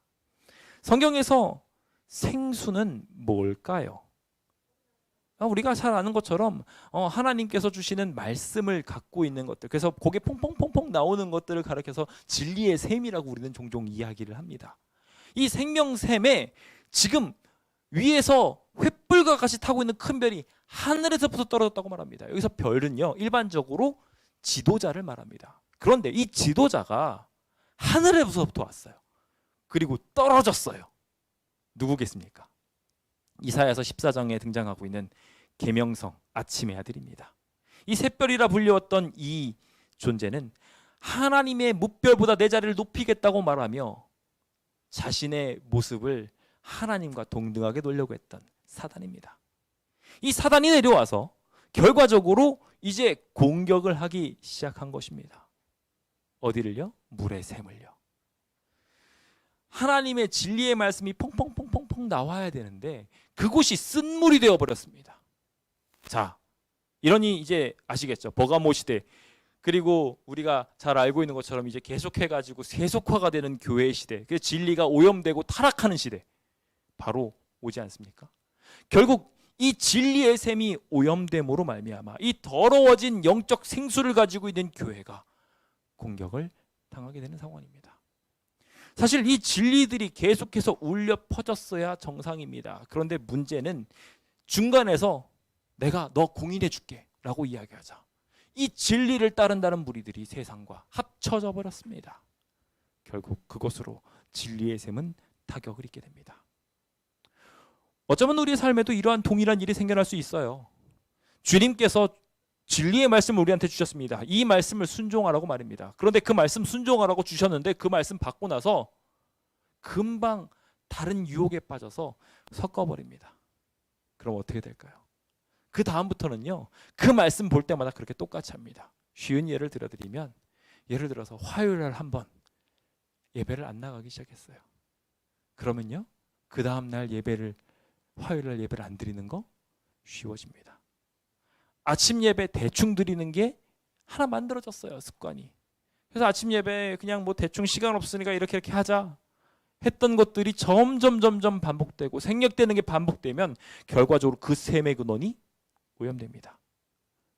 A: 성경에서 생수는 뭘까요? 우리가 잘 아는 것처럼 하나님께서 주시는 말씀을 갖고 있는 것들, 그래서 고개 퐁퐁퐁퐁 나오는 것들을 가리켜서 진리의 샘이라고 우리는 종종 이야기를 합니다. 이 생명샘에 지금 위에서 횃불과 같이 타고 있는 큰 별이 하늘에서부터 떨어졌다고 말합니다. 여기서 별은요, 일반적으로 지도자를 말합니다. 그런데 이 지도자가 하늘에서부터 왔어요. 그리고 떨어졌어요. 누구겠습니까? 이사야서 14장에 등장하고 있는 계명성, 아침의 아들입니다. 이 샛별이라 불렸던 이 존재는 하나님의 뭇별보다 내 자리를 높이겠다고 말하며 자신의 모습을 하나님과 동등하게 놓으려고 했던 사단입니다. 이 사단이 내려와서 결과적으로 이제 공격을 하기 시작한 것입니다. 어디를요? 물의 샘을요. 하나님의 진리의 말씀이 퐁퐁퐁퐁퐁 나와야 되는데 그곳이 쓴물이 되어버렸습니다. 자, 이러니 이제 아시겠죠? 버가모 시대, 그리고 우리가 잘 알고 있는 것처럼 이제 계속해가지고 세속화가 되는 교회 시대, 그래서 진리가 오염되고 타락하는 시대 바로 오지 않습니까? 결국 이 진리의 샘이 오염됨으로 말미암아 이 더러워진 영적 생수를 가지고 있는 교회가 공격을 당하게 되는 상황입니다. 사실 이 진리들이 계속해서 울려 퍼졌어야 정상입니다. 그런데 문제는 중간에서 내가 너 공인해 줄게 라고 이야기하자 이 진리를 따른다는 무리들이 세상과 합쳐져 버렸습니다. 결국 그것으로 진리의 샘은 타격을 입게 됩니다. 어쩌면 우리의 삶에도 이러한 동일한 일이 생겨날 수 있어요. 주님께서 진리의 말씀을 우리한테 주셨습니다. 이 말씀을 순종하라고 말입니다. 그런데 그 말씀 순종하라고 주셨는데 그 말씀 받고 나서 금방 다른 유혹에 빠져서 섞어버립니다. 그럼 어떻게 될까요? 그 다음부터는요, 그 말씀 볼 때마다 그렇게 똑같이 합니다. 쉬운 예를 들어드리면, 예를 들어서 화요일날 한번 예배를 안 나가기 시작했어요. 그러면요, 그 다음날 화요일날 예배를 안 드리는 거 쉬워집니다. 아침 예배 대충 드리는 게 하나 만들어졌어요, 습관이. 그래서 아침 예배 그냥 뭐 대충 시간 없으니까 이렇게 하자 했던 것들이 점점 반복되고 생략되는 게 반복되면 결과적으로 그 샘의 근원이 오염됩니다.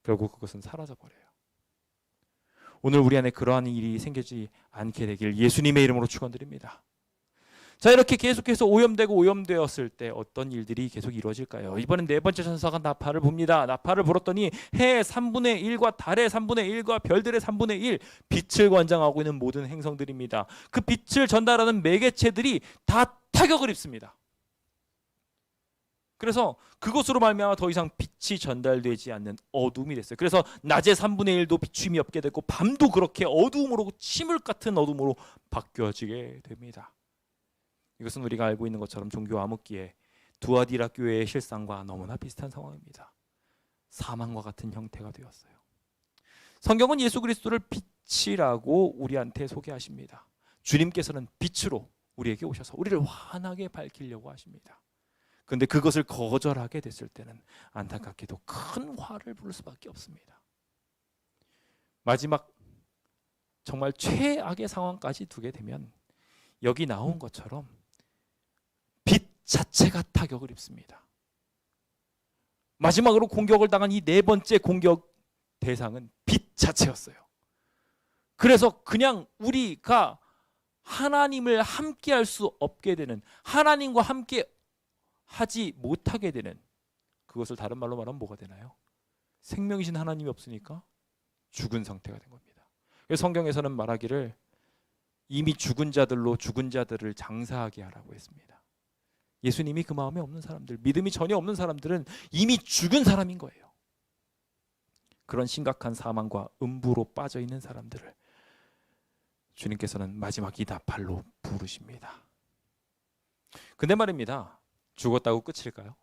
A: 결국 그것은 사라져버려요. 오늘 우리 안에 그러한 일이 생기지 않게 되길 예수님의 이름으로 축원드립니다. 자, 이렇게 계속해서 오염되었을 때 어떤 일들이 계속 이루어질까요? 이번엔 네 번째 천사가 나팔을 붑니다. 나팔을 불었더니 해의 3분의 1과 달의 3분의 1과 별들의 3분의 1, 빛을 관장하고 있는 모든 행성들입니다. 그 빛을 전달하는 매개체들이 다 타격을 입습니다. 그래서 그것으로 말미암아 더 이상 빛이 전달되지 않는 어둠이 됐어요. 그래서 낮의 3분의 1도 비춤이 없게 되고 밤도 그렇게 어두움으로, 침울 같은 어둠으로 바뀌어지게 됩니다. 이것은 우리가 알고 있는 것처럼 종교 암흑기에 두아디라 교회의 실상과 너무나 비슷한 상황입니다. 사망과 같은 형태가 되었어요. 성경은 예수 그리스도를 빛이라고 우리한테 소개하십니다. 주님께서는 빛으로 우리에게 오셔서 우리를 환하게 밝히려고 하십니다. 그런데 그것을 거절하게 됐을 때는 안타깝게도 큰 화를 부를 수밖에 없습니다. 마지막 정말 최악의 상황까지 두게 되면 여기 나온 것처럼 빛 자체가 타격을 입습니다. 마지막으로 공격을 당한 이 네 번째 공격 대상은 빛 자체였어요. 그래서 그냥 우리가 하나님을 함께 할 수 없게 되는, 하나님과 함께 하지 못하게 되는, 그것을 다른 말로 말하면 뭐가 되나요? 생명이신 하나님이 없으니까 죽은 상태가 된 겁니다. 그래서 성경에서는 말하기를 이미 죽은 자들로 죽은 자들을 장사하게 하라고 했습니다. 예수님이 그 마음에 없는 사람들, 믿음이 전혀 없는 사람들은 이미 죽은 사람인 거예요. 그런 심각한 사망과 음부로 빠져 있는 사람들을 주님께서는 마지막 이 나팔로 부르십니다. 근데 말입니다, 죽었다고 끝일까요?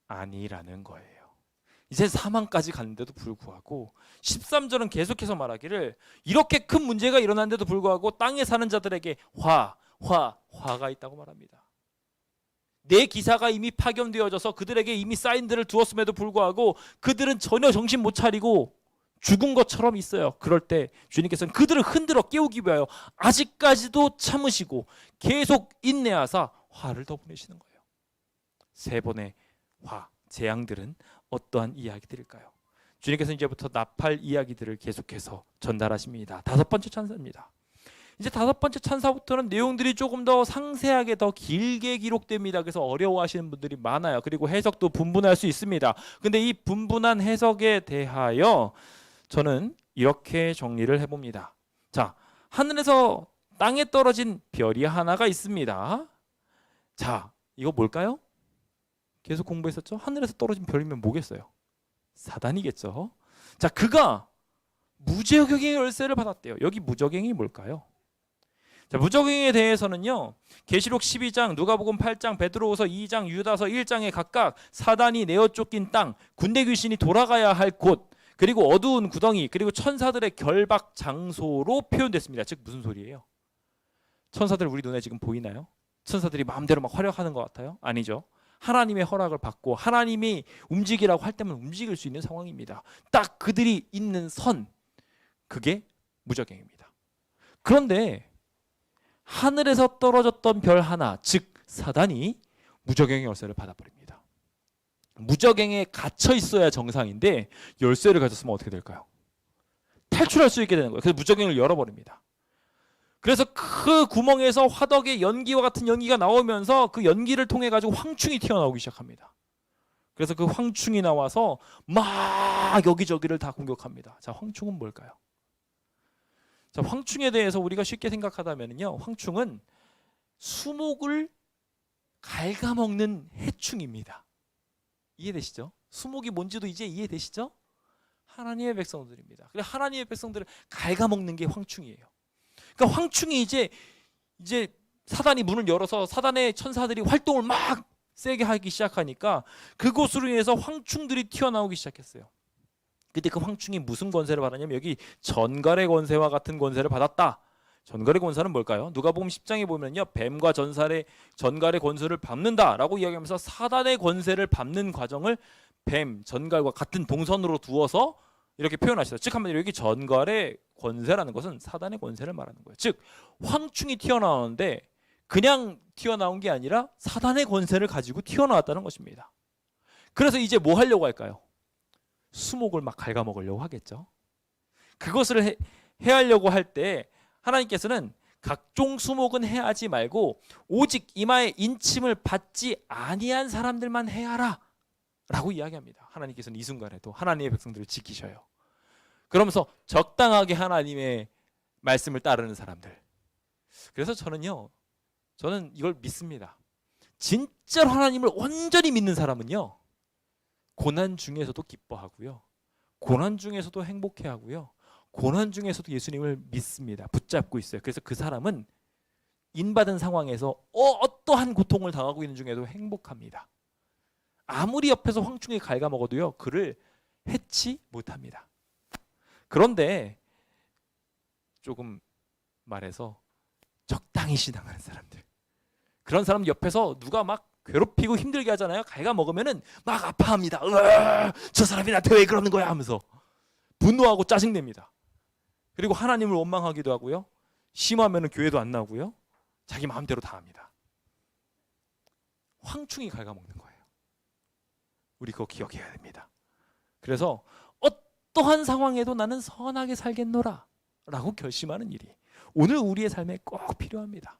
A: 아니라는 거예요. 이제 사망까지 갔는데도 불구하고 13절은 계속해서 말하기를 이렇게 큰 문제가 일어났는데도 불구하고 땅에 사는 자들에게 화가 있다고 말합니다. 내 기사가 이미 파견되어져서 그들에게 이미 사인들을 두었음에도 불구하고 그들은 전혀 정신 못 차리고 죽은 것처럼 있어요. 그럴 때 주님께서는 그들을 흔들어 깨우기 위하여 아직까지도 참으시고 계속 인내하사 화를 더 보내시는 거예요. 세 번의 화, 재앙들은 어떠한 이야기들일까요? 주님께서 이제부터 나팔 이야기들을 계속해서 전달하십니다. 다섯 번째 천사입니다. 이제 다섯 번째 천사부터는 내용들이 조금 더 상세하게 더 길게 기록됩니다. 그래서 어려워하시는 분들이 많아요. 그리고 해석도 분분할 수 있습니다. 근데 이 분분한 해석에 대하여 저는 이렇게 정리를 해봅니다. 자, 하늘에서 땅에 떨어진 별이 하나가 있습니다. 자, 이거 뭘까요? 계속 공부했었죠? 하늘에서 떨어진 별이면 뭐겠어요? 사단이겠죠. 자, 그가 무저갱의 열쇠를 받았대요. 여기 무저갱이 뭘까요? 자, 무저갱에 대해서는요, 계시록 12장, 누가복음 8장, 베드로후서 2장, 유다서 1장에 각각 사단이 내어 쫓긴 땅, 군대 귀신이 돌아가야 할 곳, 그리고 어두운 구덩이, 그리고 천사들의 결박 장소로 표현됐습니다. 즉 무슨 소리예요? 천사들 우리 눈에 지금 보이나요? 천사들이 마음대로 막 활약하는 것 같아요? 아니죠. 하나님의 허락을 받고 하나님이 움직이라고 할 때만 움직일 수 있는 상황입니다. 딱 그들이 있는 선, 그게 무저갱입니다. 그런데 하늘에서 떨어졌던 별 하나, 즉 사단이 무저갱의 열쇠를 받아버립니다. 무저갱에 갇혀 있어야 정상인데 열쇠를 가졌으면 어떻게 될까요? 탈출할 수 있게 되는 거예요. 그래서 무저갱을 열어버립니다. 그래서 그 구멍에서 화덕의 연기와 같은 연기가 나오면서 그 연기를 통해 가지고 황충이 튀어나오기 시작합니다. 그래서 그 황충이 나와서 막 여기저기를 다 공격합니다. 자, 황충은 뭘까요? 자, 황충에 대해서 우리가 쉽게 생각하다면요, 황충은 수목을 갉아먹는 해충입니다. 이해되시죠? 수목이 뭔지도 이제 이해되시죠? 하나님의 백성들입니다. 그래, 하나님의 백성들을 갉아먹는 게 황충이에요. 그러니까 황충이 이제 사단이 문을 열어서 사단의 천사들이 활동을 막 세게 하기 시작하니까 그곳으로 인해서 황충들이 튀어나오기 시작했어요. 근데 그 황충이 무슨 권세를 받았냐면 여기 전갈의 권세와 같은 권세를 받았다. 전갈의 권세는 뭘까요? 누가복음 10장에 보면요, 뱀과 전갈의 권세를 밟는다라고 이야기하면서 사단의 권세를 밟는 과정을 뱀, 전갈과 같은 동선으로 두어서 이렇게 표현하시죠. 즉 한마디로 여기 전갈의 권세라는 것은 사단의 권세를 말하는 거예요. 즉 황충이 튀어나오는데 그냥 튀어나온 게 아니라 사단의 권세를 가지고 튀어나왔다는 것입니다. 그래서 이제 뭐 하려고 할까요? 수목을 막 갉아먹으려고 하겠죠. 그것을 해하려고 할 때 하나님께서는 각종 수목은 해하지 말고 오직 이마에 인침을 받지 아니한 사람들만 해하라 라고 이야기합니다. 하나님께서는 이 순간에도 하나님의 백성들을 지키셔요. 그러면서 적당하게 하나님의 말씀을 따르는 사람들. 그래서 저는 이걸 믿습니다. 진짜로 하나님을 온전히 믿는 사람은요, 고난 중에서도 기뻐하고요, 고난 중에서도 행복해하고요, 고난 중에서도 예수님을 믿습니다. 붙잡고 있어요. 그래서 그 사람은 인받은 상황에서 어떠한 고통을 당하고 있는 중에도 행복합니다. 아무리 옆에서 황충이 갉아먹어도요, 그를 해치 못합니다. 그런데 조금 말해서 적당히 신앙하는 사람들, 그런 사람 옆에서 누가 막 괴롭히고 힘들게 하잖아요. 갉아먹으면은 막 아파합니다. 저 사람이 나한테 왜 그러는 거야 하면서 분노하고 짜증냅니다. 그리고 하나님을 원망하기도 하고요, 심하면은 교회도 안 나오고요, 자기 마음대로 다 합니다. 황충이 갉아먹는 거예요. 우리 그거 기억해야 됩니다. 그래서 어떠한 상황에도 나는 선하게 살겠노라 라고 결심하는 일이 오늘 우리의 삶에 꼭 필요합니다.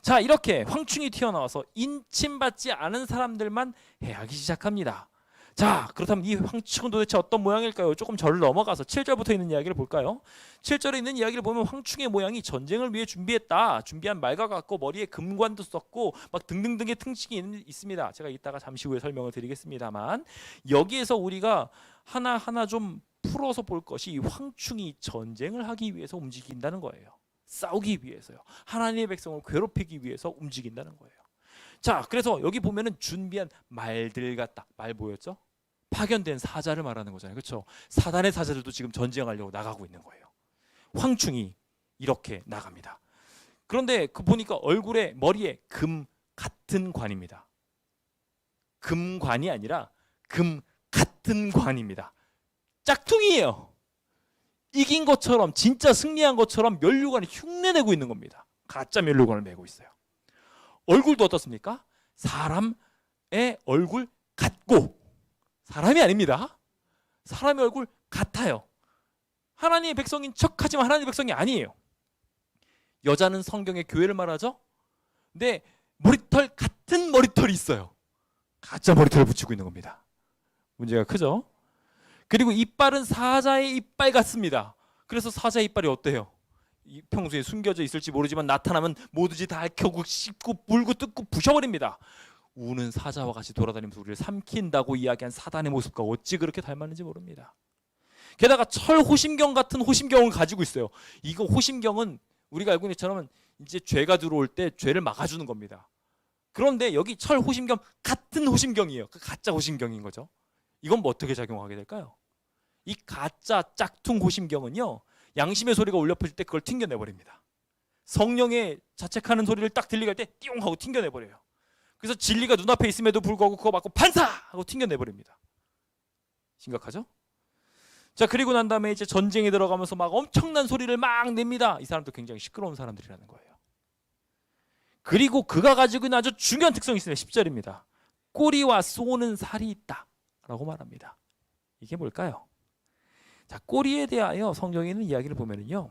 A: 자, 이렇게 황충이 튀어나와서 인침받지 않은 사람들만 해하기 시작합니다. 자, 그렇다면 이 황충은 도대체 어떤 모양일까요? 조금 절을 넘어가서 7절부터 있는 이야기를 볼까요? 7절에 있는 이야기를 보면 황충의 모양이 전쟁을 위해 준비한 말과 같고 머리에 금관도 썼고 막 등등등의 특징이 있습니다. 제가 이따가 잠시 후에 설명을 드리겠습니다만, 여기에서 우리가 하나하나 좀 풀어서 볼 것이 황충이 전쟁을 하기 위해서 움직인다는 거예요. 싸우기 위해서요. 하나님의 백성을 괴롭히기 위해서 움직인다는 거예요. 자, 그래서 여기 보면은 준비한 말들 같다. 말 뭐였죠? 파견된 사자를 말하는 거잖아요. 그렇죠? 사단의 사자들도 지금 전쟁하려고 나가고 있는 거예요. 황충이 이렇게 나갑니다. 그런데 그 보니까 머리에 금 같은 관입니다. 금관이 아니라 금 같은 관입니다. 짝퉁이에요. 이긴 것처럼, 진짜 승리한 것처럼 면류관이 흉내내고 있는 겁니다. 가짜 면류관을 메고 있어요. 얼굴도 어떻습니까? 사람의 얼굴 같고, 사람이 아닙니다. 사람의 얼굴 같아요. 하나님의 백성인 척하지만 하나님의 백성이 아니에요. 여자는 성경의 교회를 말하죠. 근데 머리털 같은 머리털이 있어요. 가짜 머리털을 붙이고 있는 겁니다. 문제가 크죠. 그리고 이빨은 사자의 이빨 같습니다. 그래서 사자의 이빨이 어때요? 평소에 숨겨져 있을지 모르지만 나타나면 뭐든지 다 핥혀고 씹고 물고 뜯고 부셔버립니다. 우는 사자와 같이 돌아다니면서 우리를 삼킨다고 이야기한 사단의 모습과 어찌 그렇게 닮았는지 모릅니다. 게다가 철호심경 같은 호심경을 가지고 있어요. 이거 호심경은 우리가 알고 있는 것처럼 이제 죄가 들어올 때 죄를 막아주는 겁니다. 그런데 여기 철호심경 같은 호심경이에요. 그 가짜 호심경인 거죠. 이건 뭐 어떻게 작용하게 될까요? 이 가짜 짝퉁 호심경은요, 양심의 소리가 울려 퍼질 때 그걸 튕겨내버립니다. 성령의 자책하는 소리를 딱 들리게 할 때 띠용 하고 튕겨내버려요. 그래서 진리가 눈앞에 있음에도 불구하고 그거 맞고 반사! 하고 튕겨내버립니다. 심각하죠? 자, 그리고 난 다음에 이제 전쟁에 들어가면서 막 엄청난 소리를 막 냅니다. 이 사람도 굉장히 시끄러운 사람들이라는 거예요. 그리고 그가 가지고 있는 아주 중요한 특성이 있습니다. 10절입니다. 꼬리와 쏘는 살이 있다 라고 말합니다. 이게 뭘까요? 자, 꼬리에 대하여 성경에 있는 이야기를 보면은요,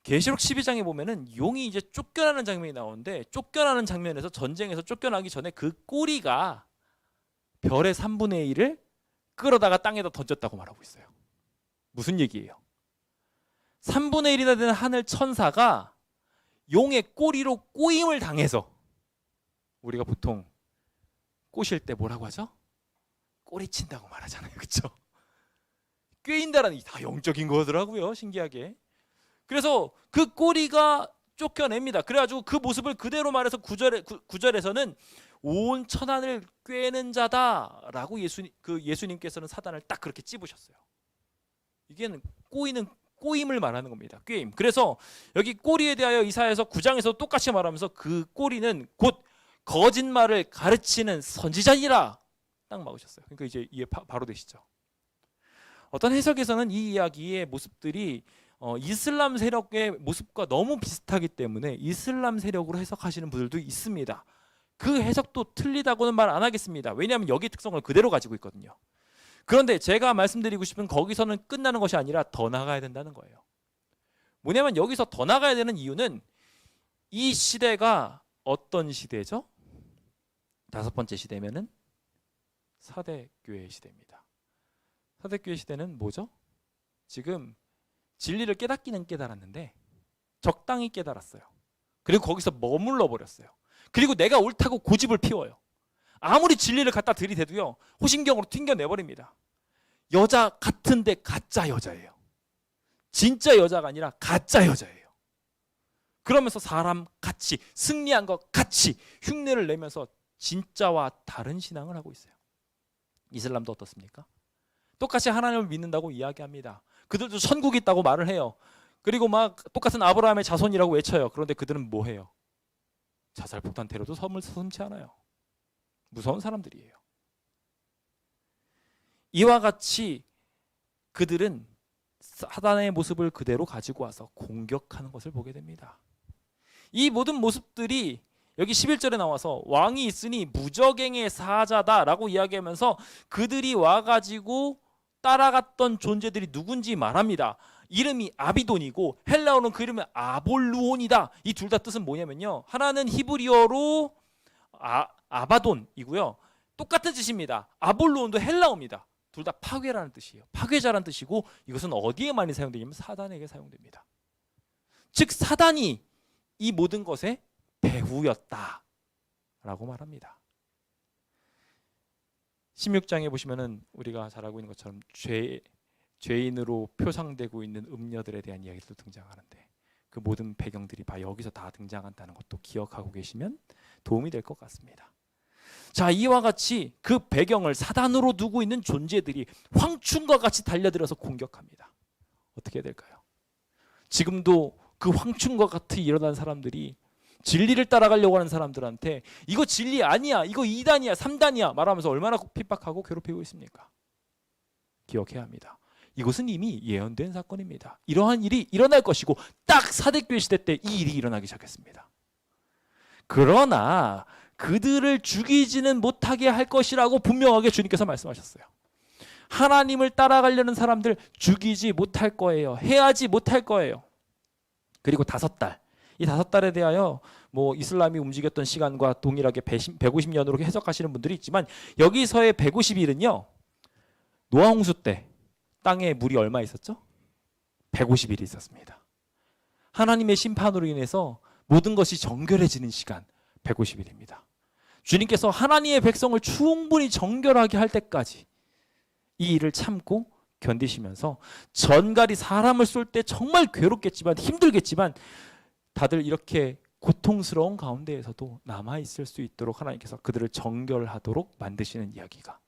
A: 계시록 12장에 보면은 용이 이제 쫓겨나는 장면이 나오는데, 쫓겨나는 장면에서 전쟁에서 쫓겨나기 전에 그 꼬리가 별의 3분의 1을 끌어다가 땅에다 던졌다고 말하고 있어요. 무슨 얘기예요? 3분의 1이나 되는 하늘 천사가 용의 꼬리로 꼬임을 당해서, 우리가 보통 꼬실 때 뭐라고 하죠? 꼬리친다고 말하잖아요. 그렇죠? 꿰인다라는 게 다 영적인 거더라고요. 신기하게. 그래서 그 꼬리가 쫓겨냅니다. 그래가지고 그 모습을 그대로 말해서 9절에서는 온 천하를 꿰는 자다라고 예수님께서는 사단을 딱 그렇게 찝으셨어요. 이게 꼬임을 말하는 겁니다. 꿰임. 그래서 여기 꼬리에 대하여 이사야서 9장에서 똑같이 말하면서 그 꼬리는 곧 거짓말을 가르치는 선지자니라 딱 막으셨어요. 그러니까 이제 이해 바로 되시죠. 어떤 해석에서는 이 이야기의 모습들이 이슬람 세력의 모습과 너무 비슷하기 때문에 이슬람 세력으로 해석하시는 분들도 있습니다. 그 해석도 틀리다고는 말 안 하겠습니다. 왜냐하면 여기 특성을 그대로 가지고 있거든요. 그런데 제가 말씀드리고 싶은 거기서는 끝나는 것이 아니라 더 나가야 된다는 거예요. 뭐냐면 여기서 더 나가야 되는 이유는 이 시대가 어떤 시대죠? 5번째 시대면은 사대교회 시대입니다. 사대교회 시대는 뭐죠? 지금 진리를 깨닫기는 깨달았는데 적당히 깨달았어요. 그리고 거기서 머물러 버렸어요. 그리고 내가 옳다고 고집을 피워요. 아무리 진리를 갖다 들이대도요, 호신경으로 튕겨내버립니다. 여자 같은데 가짜 여자예요. 진짜 여자가 아니라 가짜 여자예요. 그러면서 사람 같이, 승리한 것 같이 흉내를 내면서 진짜와 다른 신앙을 하고 있어요. 이슬람도 어떻습니까? 똑같이 하나님을 믿는다고 이야기합니다. 그들도 천국이 있다고 말을 해요. 그리고 막 똑같은 아브라함의 자손이라고 외쳐요. 그런데 그들은 뭐 해요? 자살폭탄 테러도 서슴지 않아요. 무서운 사람들이에요. 이와 같이 그들은 사단의 모습을 그대로 가지고 와서 공격하는 것을 보게 됩니다. 이 모든 모습들이 여기 11절에 나와서 왕이 있으니 무적행의 사자다라고 이야기하면서 그들이 와가지고 따라갔던 존재들이 누군지 말합니다. 이름이 아비돈이고 헬라어는 그 이름은 아볼루온이다. 이 둘 다 뜻은 뭐냐면요, 하나는 히브리어로 아바돈이고요, 똑같은 뜻입니다. 아볼루온도 헬라어입니다. 둘 다 파괴라는 뜻이에요. 파괴자라는 뜻이고, 이것은 어디에 많이 사용되냐면 사단에게 사용됩니다. 즉 사단이 이 모든 것의 배후였다 라고 말합니다. 16장에 보시면은 우리가 잘 알고 있는 것처럼 죄인으로 표상되고 있는 음녀들에 대한 이야기도 등장하는데, 그 모든 배경들이 여기서 다 등장한다는 것도 기억하고 계시면 도움이 될 것 같습니다. 자, 이와 같이 그 배경을 사단으로 두고 있는 존재들이 황충과 같이 달려들어서 공격합니다. 어떻게 해야 될까요? 지금도 그 황충과 같이 일어난 사람들이 진리를 따라가려고 하는 사람들한테 이거 진리 아니야, 이거 2단이야, 3단이야 말하면서 얼마나 핍박하고 괴롭히고 있습니까? 기억해야 합니다. 이것은 이미 예언된 사건입니다. 이러한 일이 일어날 것이고 딱 사대교회 시대 때 이 일이 일어나기 시작했습니다. 그러나 그들을 죽이지는 못하게 할 것이라고 분명하게 주님께서 말씀하셨어요. 하나님을 따라가려는 사람들 죽이지 못할 거예요. 해하지 못할 거예요. 그리고 5달. 이 5달에 대하여 뭐 이슬람이 움직였던 시간과 동일하게 150년으로 해석하시는 분들이 있지만 여기서의 150일은요. 노아 홍수 때 땅에 물이 얼마 있었죠? 150일이 있었습니다. 하나님의 심판으로 인해서 모든 것이 정결해지는 시간 150일입니다. 주님께서 하나님의 백성을 충분히 정결하게 할 때까지 이 일을 참고 견디시면서 전갈이 사람을 쏠 때 정말 괴롭겠지만 힘들겠지만 다들 이렇게 고통스러운 가운데에서도 남아있을 수 있도록 하나님께서 그들을 정결하도록 만드시는 이야기가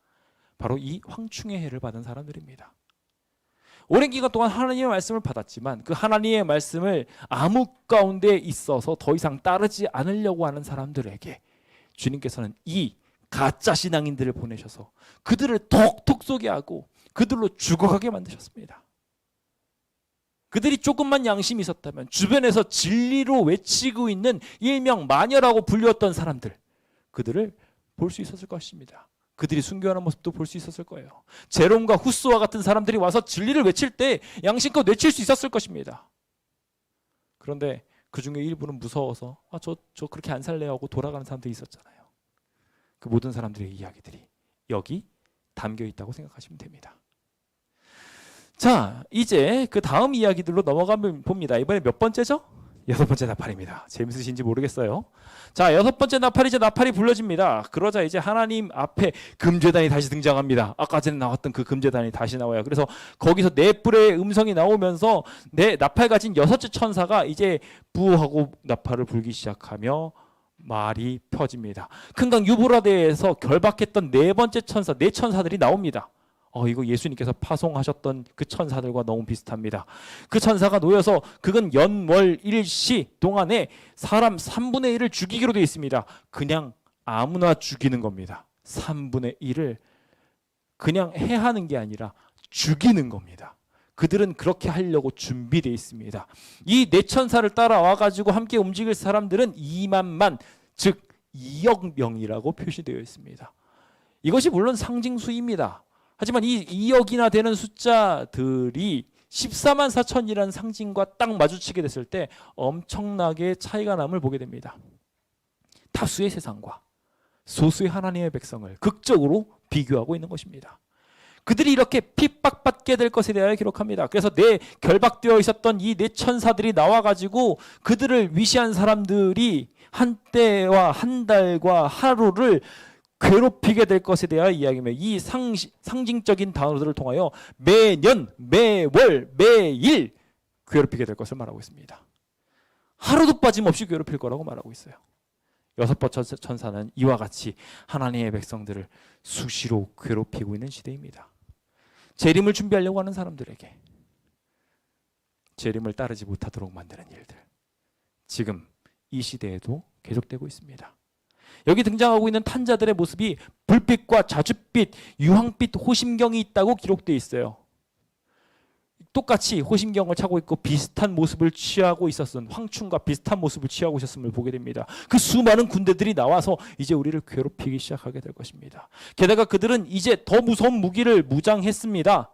A: 바로 이 황충의 해를 받은 사람들입니다. 오랜 기간 동안 하나님의 말씀을 받았지만 그 하나님의 말씀을 암흑 가운데 있어서 더 이상 따르지 않으려고 하는 사람들에게 주님께서는 이 가짜 신앙인들을 보내셔서 그들을 톡톡 쏘게 하고 그들로 죽어가게 만드셨습니다. 그들이 조금만 양심이 있었다면 주변에서 진리로 외치고 있는 일명 마녀라고 불렸던 사람들, 그들을 볼 수 있었을 것입니다. 그들이 순교하는 모습도 볼 수 있었을 거예요. 제롬과 후스와 같은 사람들이 와서 진리를 외칠 때 양심껏 외칠 수 있었을 것입니다. 그런데 그 중에 일부는 무서워서 저 그렇게 안 살래요 하고 돌아가는 사람들이 있었잖아요. 그 모든 사람들의 이야기들이 여기 담겨 있다고 생각하시면 됩니다. 자, 이제 그 다음 이야기들로 넘어가 봅니다. 이번에 몇 번째죠? 6번째 나팔입니다. 재밌으신지 모르겠어요. 자, 6번째 나팔이 이제 나팔이 불러집니다. 그러자 이제 하나님 앞에 금제단이 다시 등장합니다. 아까 전에 나왔던 그 금제단이 다시 나와요. 그래서 거기서 네 뿔의 음성이 나오면서 네 나팔 가진 6째 천사가 이제 부하고 나팔을 불기 시작하며 말이 펴집니다. 큰강 유브라데에서 결박했던 네 번째 천사, 네 천사들이 나옵니다. 이거 예수님께서 파송하셨던 그 천사들과 너무 비슷합니다. 그 천사가 놓여서 그건 연월 일시 동안에 사람 3분의 1을 죽이기로 되어 있습니다. 그냥 아무나 죽이는 겁니다. 3분의 1을 그냥 해하는 게 아니라 죽이는 겁니다. 그들은 그렇게 하려고 준비되어 있습니다. 이 네 천사를 따라와 가지고 함께 움직일 사람들은 2만만, 즉 2억 명이라고 표시되어 있습니다. 이것이 물론 상징수입니다. 하지만 이 2억이나 되는 숫자들이 14만 4천이라는 상징과 딱 마주치게 됐을 때 엄청나게 차이가 남을 보게 됩니다. 다수의 세상과 소수의 하나님의 백성을 극적으로 비교하고 있는 것입니다. 그들이 이렇게 핍박받게 될 것에 대하여 기록합니다. 그래서 결박되어 있었던 이 네 천사들이 나와가지고 그들을 위시한 사람들이 한때와 한 달과 하루를 괴롭히게 될 것에 대하여 이야기하며 이 상징적인 단어들을 통하여 매년, 매월, 매일 괴롭히게 될 것을 말하고 있습니다. 하루도 빠짐없이 괴롭힐 거라고 말하고 있어요. 6번째 천사는 이와 같이 하나님의 백성들을 수시로 괴롭히고 있는 시대입니다. 재림을 준비하려고 하는 사람들에게 재림을 따르지 못하도록 만드는 일들, 지금 이 시대에도 계속되고 있습니다. 여기 등장하고 있는 탄자들의 모습이 불빛과 자줏빛, 유황빛 호심경이 있다고 기록되어 있어요. 똑같이 호심경을 차고 있고 비슷한 모습을 취하고 있었던 황충과 비슷한 모습을 취하고 있었음을 보게 됩니다. 그 수많은 군대들이 나와서 이제 우리를 괴롭히기 시작하게 될 것입니다. 게다가 그들은 이제 더 무서운 무기를 무장했습니다.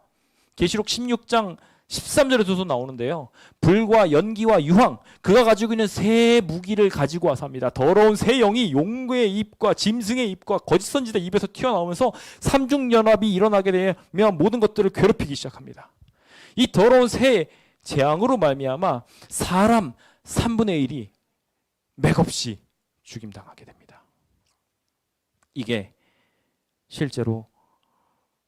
A: 계시록 16장 13절에도 나오는데요. 불과 연기와 유황, 그가 가지고 있는 새 무기를 가지고 와서 합니다. 더러운 새 영이 용의 입과 짐승의 입과 거짓 선지자 입에서 튀어나오면서 삼중연합이 일어나게 되면 모든 것들을 괴롭히기 시작합니다. 이 더러운 새 재앙으로 말미암아 사람 3분의 1이 맥없이 죽임당하게 됩니다. 이게 실제로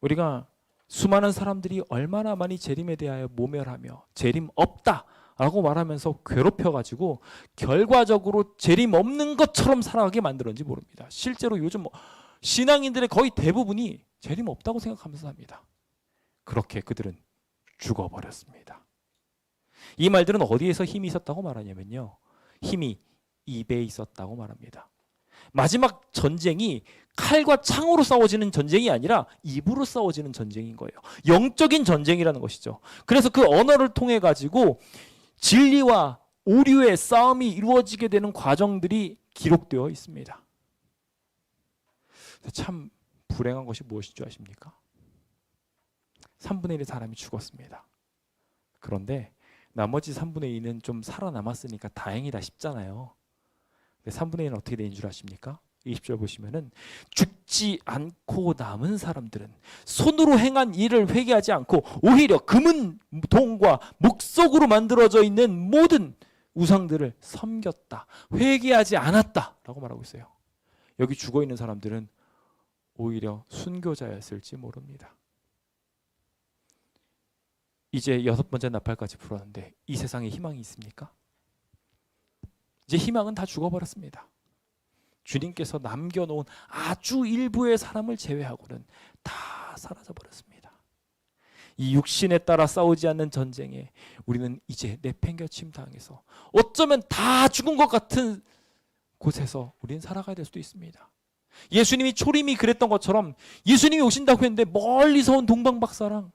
A: 우리가 수많은 사람들이 얼마나 많이 재림에 대하여 모멸하며 재림 없다라고 말하면서 괴롭혀가지고 결과적으로 재림 없는 것처럼 살아가게 만들었는지 모릅니다. 실제로 요즘 신앙인들의 거의 대부분이 재림 없다고 생각하면서 삽니다. 그렇게 그들은 죽어버렸습니다. 이 말들은 어디에서 힘이 있었다고 말하냐면요, 힘이 입에 있었다고 말합니다. 마지막 전쟁이 칼과 창으로 싸워지는 전쟁이 아니라 입으로 싸워지는 전쟁인 거예요. 영적인 전쟁이라는 것이죠. 그래서 그 언어를 통해 가지고 진리와 오류의 싸움이 이루어지게 되는 과정들이 기록되어 있습니다. 참 불행한 것이 무엇인 줄 아십니까? 3분의 1의 사람이 죽었습니다. 그런데 나머지 3분의 2는 좀 살아남았으니까 다행이다 싶잖아요. 3분의 1은 어떻게 된 줄 아십니까? 20절 보시면은 죽지 않고 남은 사람들은 손으로 행한 일을 회개하지 않고 오히려 금은 동과 목석으로 만들어져 있는 모든 우상들을 섬겼다. 회개하지 않았다 라고 말하고 있어요. 여기 죽어있는 사람들은 오히려 순교자였을지 모릅니다. 이제 6번째 나팔까지 불었는데 이 세상에 희망이 있습니까? 이제 희망은 다 죽어버렸습니다. 주님께서 남겨놓은 아주 일부의 사람을 제외하고는 다 사라져버렸습니다. 이 육신에 따라 싸우지 않는 전쟁에 우리는 이제 내팽겨침 당해서 어쩌면 다 죽은 것 같은 곳에서 우리는 살아가야 될 수도 있습니다. 예수님이 초림이 그랬던 것처럼 예수님이 오신다고 했는데 멀리서 온 동방박사랑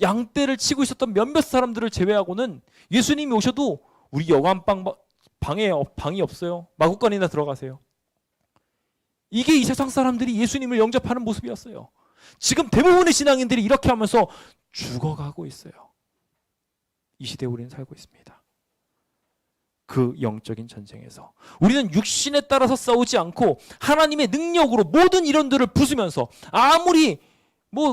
A: 양떼를 치고 있었던 몇몇 사람들을 제외하고는 예수님이 오셔도 우리 방이 없어요. 마구간이나 들어가세요. 이게 이 세상 사람들이 예수님을 영접하는 모습이었어요. 지금 대부분의 신앙인들이 이렇게 하면서 죽어가고 있어요. 이 시대에 우리는 살고 있습니다. 그 영적인 전쟁에서 우리는 육신에 따라서 싸우지 않고 하나님의 능력으로 모든 이론들을 부수면서 아무리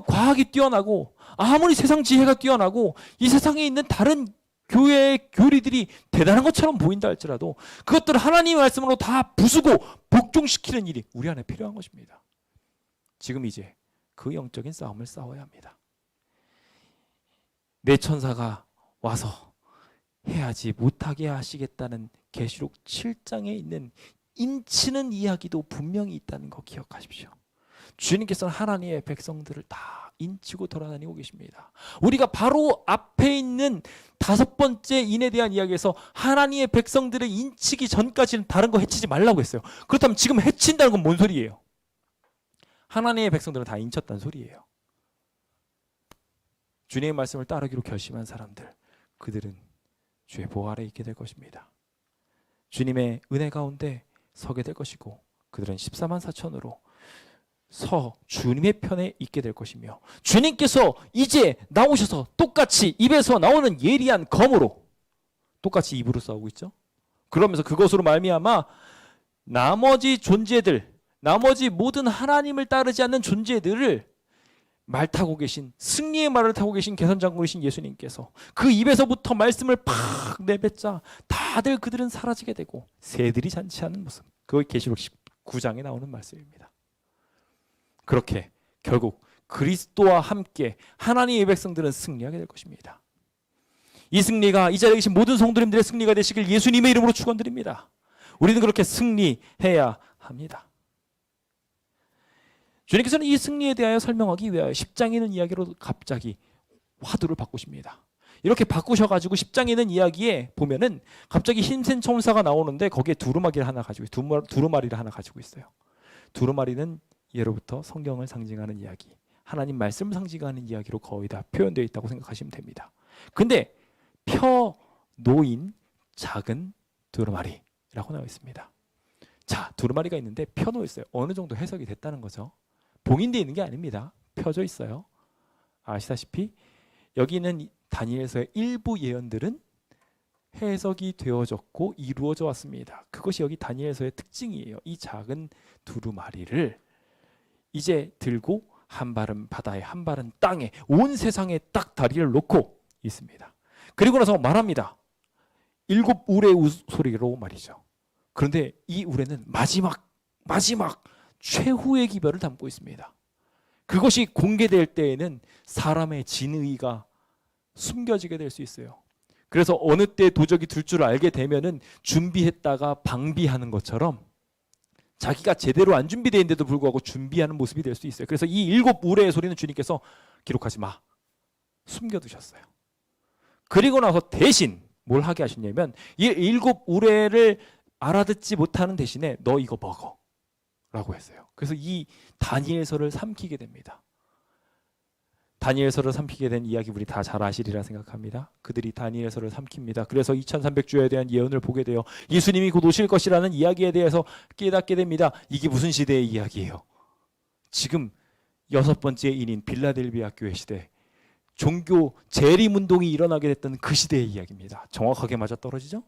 A: 과학이 뛰어나고 아무리 세상 지혜가 뛰어나고 이 세상에 있는 다른 교회의 교리들이 대단한 것처럼 보인다 할지라도 그것들을 하나님의 말씀으로 다 부수고 복종시키는 일이 우리 안에 필요한 것입니다. 지금 이제 그 영적인 싸움을 싸워야 합니다. 내 천사가 와서 해야지 못하게 하시겠다는 계시록 7장에 있는 인치는 이야기도 분명히 있다는 거 기억하십시오. 주님께서는 하나님의 백성들을 다 인치고 돌아다니고 계십니다. 우리가 바로 앞에 있는 5번째 인에 대한 이야기에서 하나님의 백성들을 인치기 전까지는 다른 거 해치지 말라고 했어요. 그렇다면 지금 해친다는 건 뭔 소리예요? 하나님의 백성들은 다 인쳤다는 소리예요. 주님의 말씀을 따르기로 결심한 사람들, 그들은 주의 보호 아래 있게 될 것입니다. 주님의 은혜 가운데 서게 될 것이고 그들은 14만 4천으로 주님의 편에 있게 될 것이며 주님께서 이제 나오셔서 똑같이 입에서 나오는 예리한 검으로 똑같이 입으로 싸우고 있죠. 그러면서 그것으로 말미암아 나머지 존재들, 나머지 모든 하나님을 따르지 않는 존재들을 말 타고 계신 승리의 말을 타고 계신 개선장군이신 예수님께서 그 입에서부터 말씀을 팍 내뱉자 다들 그들은 사라지게 되고 새들이 잔치하는 모습. 그거 계시록 19장에 나오는 말씀입니다. 그렇게 결국 그리스도와 함께 하나님의 백성들은 승리하게 될 것입니다. 이 승리가 이 자리에 계신 모든 성도님들의 승리가 되시길 예수님의 이름으로 축원드립니다. 우리는 그렇게 승리해야 합니다. 주님께서는 이 승리에 대하여 설명하기 위하여 10장에 있는 이야기로 갑자기 화두를 바꾸십니다. 이렇게 바꾸셔가지고 10장에 있는 이야기에 보면은 갑자기 힘센 천사가 나오는데 거기에 두루마리를 하나 가지고 있어요. 두루마리는 예로부터 성경을 상징하는 이야기, 하나님 말씀을 상징하는 이야기로 거의 다 표현되어 있다고 생각하시면 됩니다. 근데 펴 놓인 작은 두루마리라고 나와 있습니다. 자, 두루마리가 있는데 펴 놓여 있어요. 어느 정도 해석이 됐다는 거죠. 봉인되어 있는 게 아닙니다. 펴져 있어요. 아시다시피 여기 있는 다니엘서의 일부 예언들은 해석이 되어졌고 이루어져 왔습니다. 그것이 여기 다니엘서의 특징이에요. 이 작은 두루마리를 이제 들고 한 발은 바다에 한 발은 땅에 온 세상에 딱 다리를 놓고 있습니다. 그리고 나서 말합니다. 7 우레의 소리로 말이죠. 그런데 이 우레는 마지막 최후의 기별을 담고 있습니다. 그것이 공개될 때에는 사람의 진의가 숨겨지게 될 수 있어요. 그래서 어느 때 도적이 들 줄 알게 되면은 준비했다가 방비하는 것처럼 자기가 제대로 안 준비되어 있는데도 불구하고 준비하는 모습이 될 수 있어요. 그래서 이 7 우레의 소리는 주님께서 기록하지 마, 숨겨두셨어요. 그리고 나서 대신 뭘 하게 하셨냐면 이 7 우레를 알아듣지 못하는 대신에 너 이거 먹어 라고 했어요. 그래서 이 다니엘서를 삼키게 됩니다. 다니엘서를 삼키게 된 이야기 우리 다 잘 아시리라 생각합니다. 그들이 다니엘서를 삼킵니다. 그래서 2300주에 대한 예언을 보게 돼요. 예수님이 곧 오실 것이라는 이야기에 대해서 깨닫게 됩니다. 이게 무슨 시대의 이야기예요? 지금 6번째 인인 빌라델비아 교회 시대, 종교 재림운동이 일어나게 됐던 그 시대의 이야기입니다. 정확하게 맞아떨어지죠?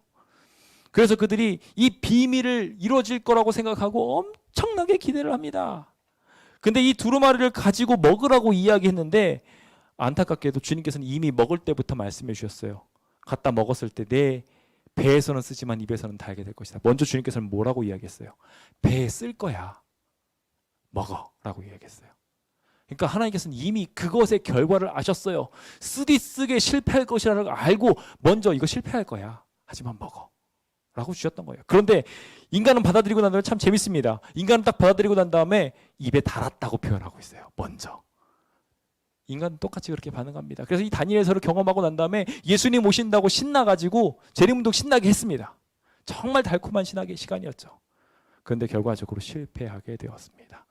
A: 그래서 그들이 이 비밀을 이루어질 거라고 생각하고 엄청나게 기대를 합니다. 근데 이 두루마리를 가지고 먹으라고 이야기했는데 안타깝게도 주님께서는 이미 먹을 때부터 말씀해 주셨어요. 갖다 먹었을 때 내 배에서는 쓰지만 입에서는 달게 될 것이다. 먼저 주님께서는 뭐라고 이야기했어요? 배에 쓸 거야. 먹어라고 이야기했어요. 그러니까 하나님께서는 이미 그것의 결과를 아셨어요. 쓰디 쓰게 실패할 것이라고 알고 먼저 이거 실패할 거야. 하지만 먹어. 라고 주셨던 거예요. 그런데 인간은 받아들이고 난 다음에 참 재밌습니다. 인간은 딱 받아들이고 난 다음에 입에 달았다고 표현하고 있어요. 먼저. 인간은 똑같이 그렇게 반응합니다. 그래서 이 다니엘서를 경험하고 난 다음에 예수님 오신다고 신나가지고 재림운동 신나게 했습니다. 정말 달콤한 신학의 시간이었죠. 그런데 결과적으로 실패하게 되었습니다.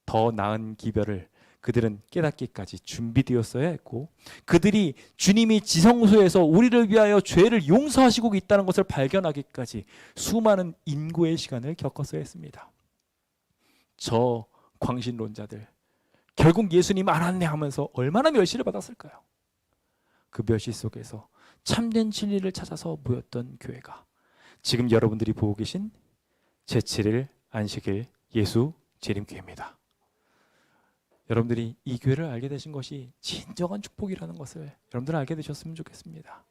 A: 더 나은 기별을 그들은 깨닫기까지 준비되었어야 했고, 그들이 주님이 지성소에서 우리를 위하여 죄를 용서하시고 있다는 것을 발견하기까지 수많은 인고의 시간을 겪었어야 했습니다. 저 광신론자들 결국 예수님 알았네 하면서 얼마나 멸시를 받았을까요? 그 멸시 속에서 참된 진리를 찾아서 모였던 교회가 지금 여러분들이 보고 계신 제7일 안식일 예수 재림교회입니다. 여러분들이 이 교회를 알게 되신 것이 진정한 축복이라는 것을 여러분들 알게 되셨으면 좋겠습니다.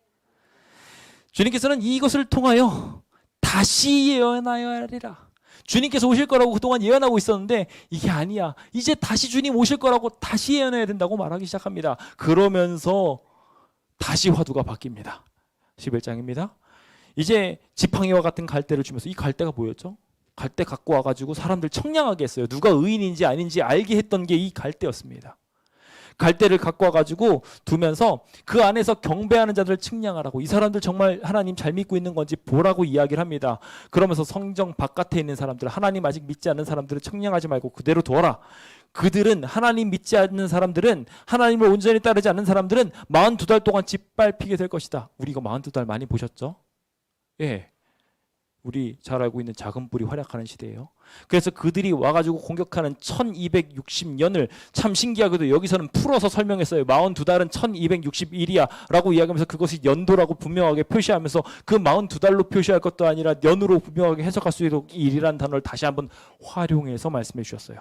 A: 주님께서는 이것을 통하여 다시 예언하여야 하리라. 주님께서 오실 거라고 그동안 예언하고 있었는데 이게 아니야. 이제 다시 주님 오실 거라고 다시 예언해야 된다고 말하기 시작합니다. 그러면서 다시 화두가 바뀝니다. 11장입니다. 이제 지팡이와 같은 갈대를 주면서, 이 갈대가 뭐였죠? 갈대 갖고 와가지고 사람들 청량하게 했어요. 누가 의인인지 아닌지 알게 했던 게 이 갈대였습니다. 갈대를 갖고 와가지고 두면서 그 안에서 경배하는 자들을 측량하라고, 이 사람들 정말 하나님 잘 믿고 있는 건지 보라고 이야기를 합니다. 그러면서 성정 바깥에 있는 사람들, 하나님 아직 믿지 않는 사람들을 측량하지 말고 그대로 둬라. 그들은, 하나님 믿지 않는 사람들은, 하나님을 온전히 따르지 않는 사람들은 42달 동안 짓밟히게 될 것이다. 우리 이거 42달 많이 보셨죠? 예. 우리 잘 알고 있는 작은 뿔이 활약하는 시대예요. 그래서 그들이 와가지고 공격하는 1260년을 참 신기하게도 여기서는 풀어서 설명했어요. 42달은 1261이야 라고 이야기하면서 그것이 연도라고 분명하게 표시하면서 그 42달로 표시할 것도 아니라 년으로 분명하게 해석할 수 있도록 일이라는 단어를 다시 한번 활용해서 말씀해 주셨어요.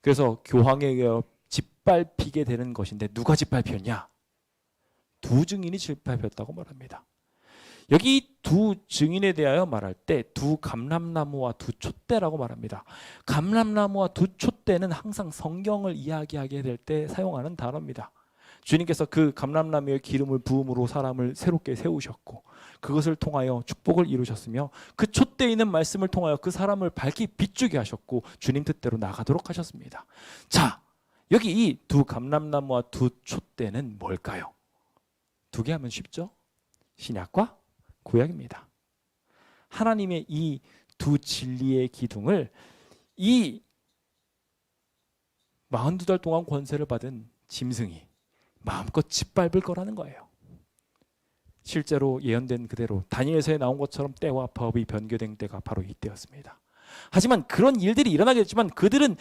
A: 그래서 교황에 의해 짓밟히게 되는 것인데 누가 짓밟혔냐? 두 증인이 짓밟혔다고 말합니다. 여기 두 증인에 대하여 말할 때 두 감람나무와 두 촛대라고 말합니다. 감람나무와 두 촛대는 항상 성경을 이야기하게 될 때 사용하는 단어입니다. 주님께서 그 감람나무의 기름을 부음으로 사람을 새롭게 세우셨고 그것을 통하여 축복을 이루셨으며 그 촛대에 있는 말씀을 통하여 그 사람을 밝히 비추게 하셨고 주님 뜻대로 나가도록 하셨습니다. 자, 여기 이 두 감람나무와 두 촛대는 뭘까요? 두 개 하면 쉽죠? 신약과 구약입니다. 하나님의 이 두 진리의 기둥을 이 42달 동안 권세를 받은 짐승이 마음껏 짓밟을 거라는 거예요. 실제로 예언된 그대로 다니엘서에 나온 것처럼 때와 법이 변개된 때가 바로 이때였습니다. 하지만 그런 일들이 일어나게 됐지만 그들은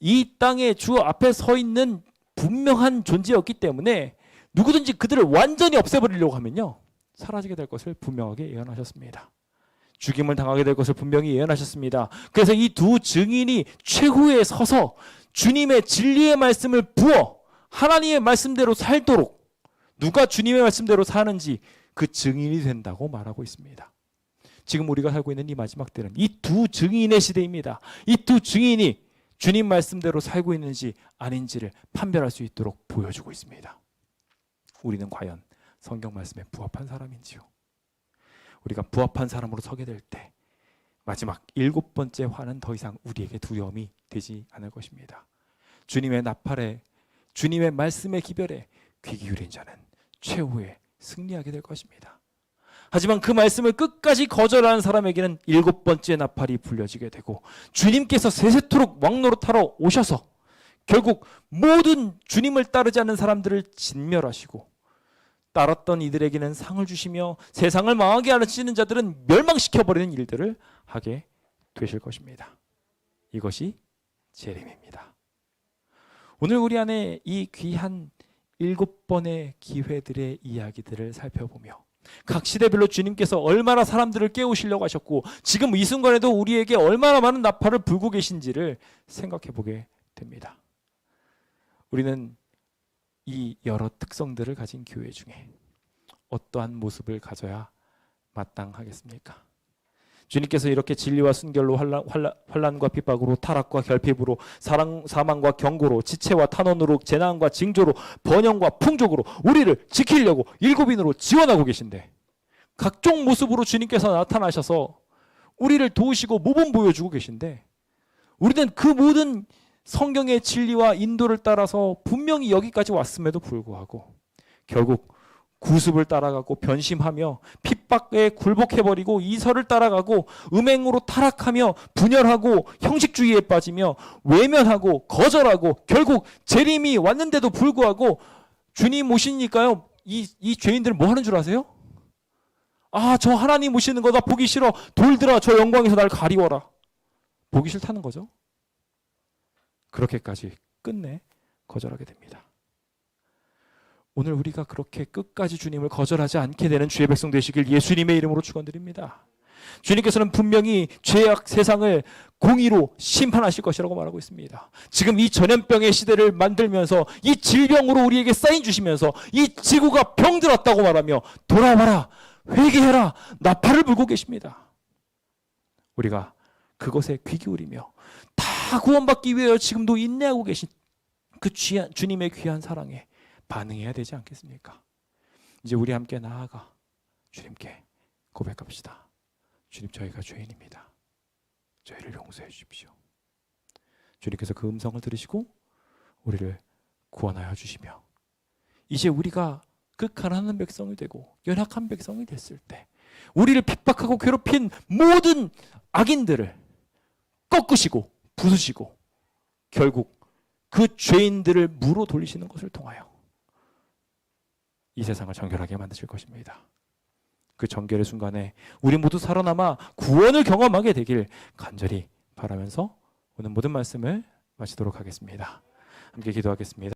A: 이 땅의 주 앞에 서 있는 분명한 존재였기 때문에 누구든지 그들을 완전히 없애버리려고 하면요, 사라지게 될 것을 분명하게 예언하셨습니다. 죽임을 당하게 될 것을 분명히 예언하셨습니다. 그래서 이 두 증인이 최후에 서서 주님의 진리의 말씀을 부어 하나님의 말씀대로 살도록, 누가 주님의 말씀대로 사는지 그 증인이 된다고 말하고 있습니다. 지금 우리가 살고 있는 이 마지막 때는 이 두 증인의 시대입니다. 이 두 증인이 주님 말씀대로 살고 있는지 아닌지를 판별할 수 있도록 보여주고 있습니다. 우리는 과연 성경 말씀에 부합한 사람인지요? 우리가 부합한 사람으로 서게 될 때 마지막 7번째 화는 더 이상 우리에게 두려움이 되지 않을 것입니다. 주님의 나팔에, 주님의 말씀의 기별에 귀 기울인 자는 최후에 승리하게 될 것입니다. 하지만 그 말씀을 끝까지 거절하는 사람에게는 7번째 나팔이 불려지게 되고 주님께서 세세토록 왕노릇하러 오셔서 결국 모든 주님을 따르지 않는 사람들을 진멸하시고 따랐던 이들에게는 상을 주시며 세상을 망하게 하시는 자들은 멸망시켜버리는 일들을 하게 되실 것입니다. 이것이 재림입니다. 오늘 우리 안에 이 귀한 7번의 기회들의 이야기들을 살펴보며 각 시대별로 주님께서 얼마나 사람들을 깨우시려고 하셨고 지금 이 순간에도 우리에게 얼마나 많은 나팔을 불고 계신지를 생각해 보게 됩니다. 우리는 이 여러 특성들을 가진 교회 중에 어떠한 모습을 가져야 마땅하겠습니까? 주님께서 이렇게 진리와 순결로 환난과 핍박으로 타락과 결핍으로 사망과 경고로 지체와 탄원으로 재난과 징조로 번영과 풍족으로 우리를 지키려고 일곱인으로 지원하고 계신데 각종 모습으로 주님께서 나타나셔서 우리를 도우시고 모범 보여주고 계신데 우리는 그 모든 성경의 진리와 인도를 따라서 분명히 여기까지 왔음에도 불구하고 결국 구습을 따라가고 변심하며 핍박에 굴복해버리고 이설을 따라가고 음행으로 타락하며 분열하고 형식주의에 빠지며 외면하고 거절하고 결국 재림이 왔는데도 불구하고 주님 오시니까요 이 죄인들은 뭐 하는 줄 아세요? 아, 저 하나님 오시는 거 나 보기 싫어. 돌들아 저 영광에서 날 가리워라. 보기 싫다는 거죠. 그렇게까지 끝내 거절하게 됩니다. 오늘 우리가 그렇게 끝까지 주님을 거절하지 않게 되는 주의 백성 되시길 예수님의 이름으로 축원드립니다. 주님께서는 분명히 죄악 세상을 공의로 심판하실 것이라고 말하고 있습니다. 지금 이 전염병의 시대를 만들면서 이 질병으로 우리에게 사인 주시면서 이 지구가 병들었다고 말하며 돌아와라 회개해라 나팔을 불고 계십니다. 우리가 그것에 귀 기울이며 다 구원받기 위하여 지금도 인내하고 계신 그 주님의 귀한 사랑에 반응해야 되지 않겠습니까? 이제 우리 함께 나아가 주님께 고백합시다. 주님 저희가 죄인입니다. 저희를 용서해 주십시오. 주님께서 그 음성을 들으시고 우리를 구원하여 주시며 이제 우리가 극한하는 백성이 되고 연약한 백성이 됐을 때 우리를 핍박하고 괴롭힌 모든 악인들을 꺾으시고 부수시고 결국 그 죄인들을 무로 돌리시는 것을 통하여 이 세상을 정결하게 만드실 것입니다. 그 정결의 순간에 우리 모두 살아남아 구원을 경험하게 되길 간절히 바라면서 오늘 모든 말씀을 마치도록 하겠습니다. 함께 기도하겠습니다.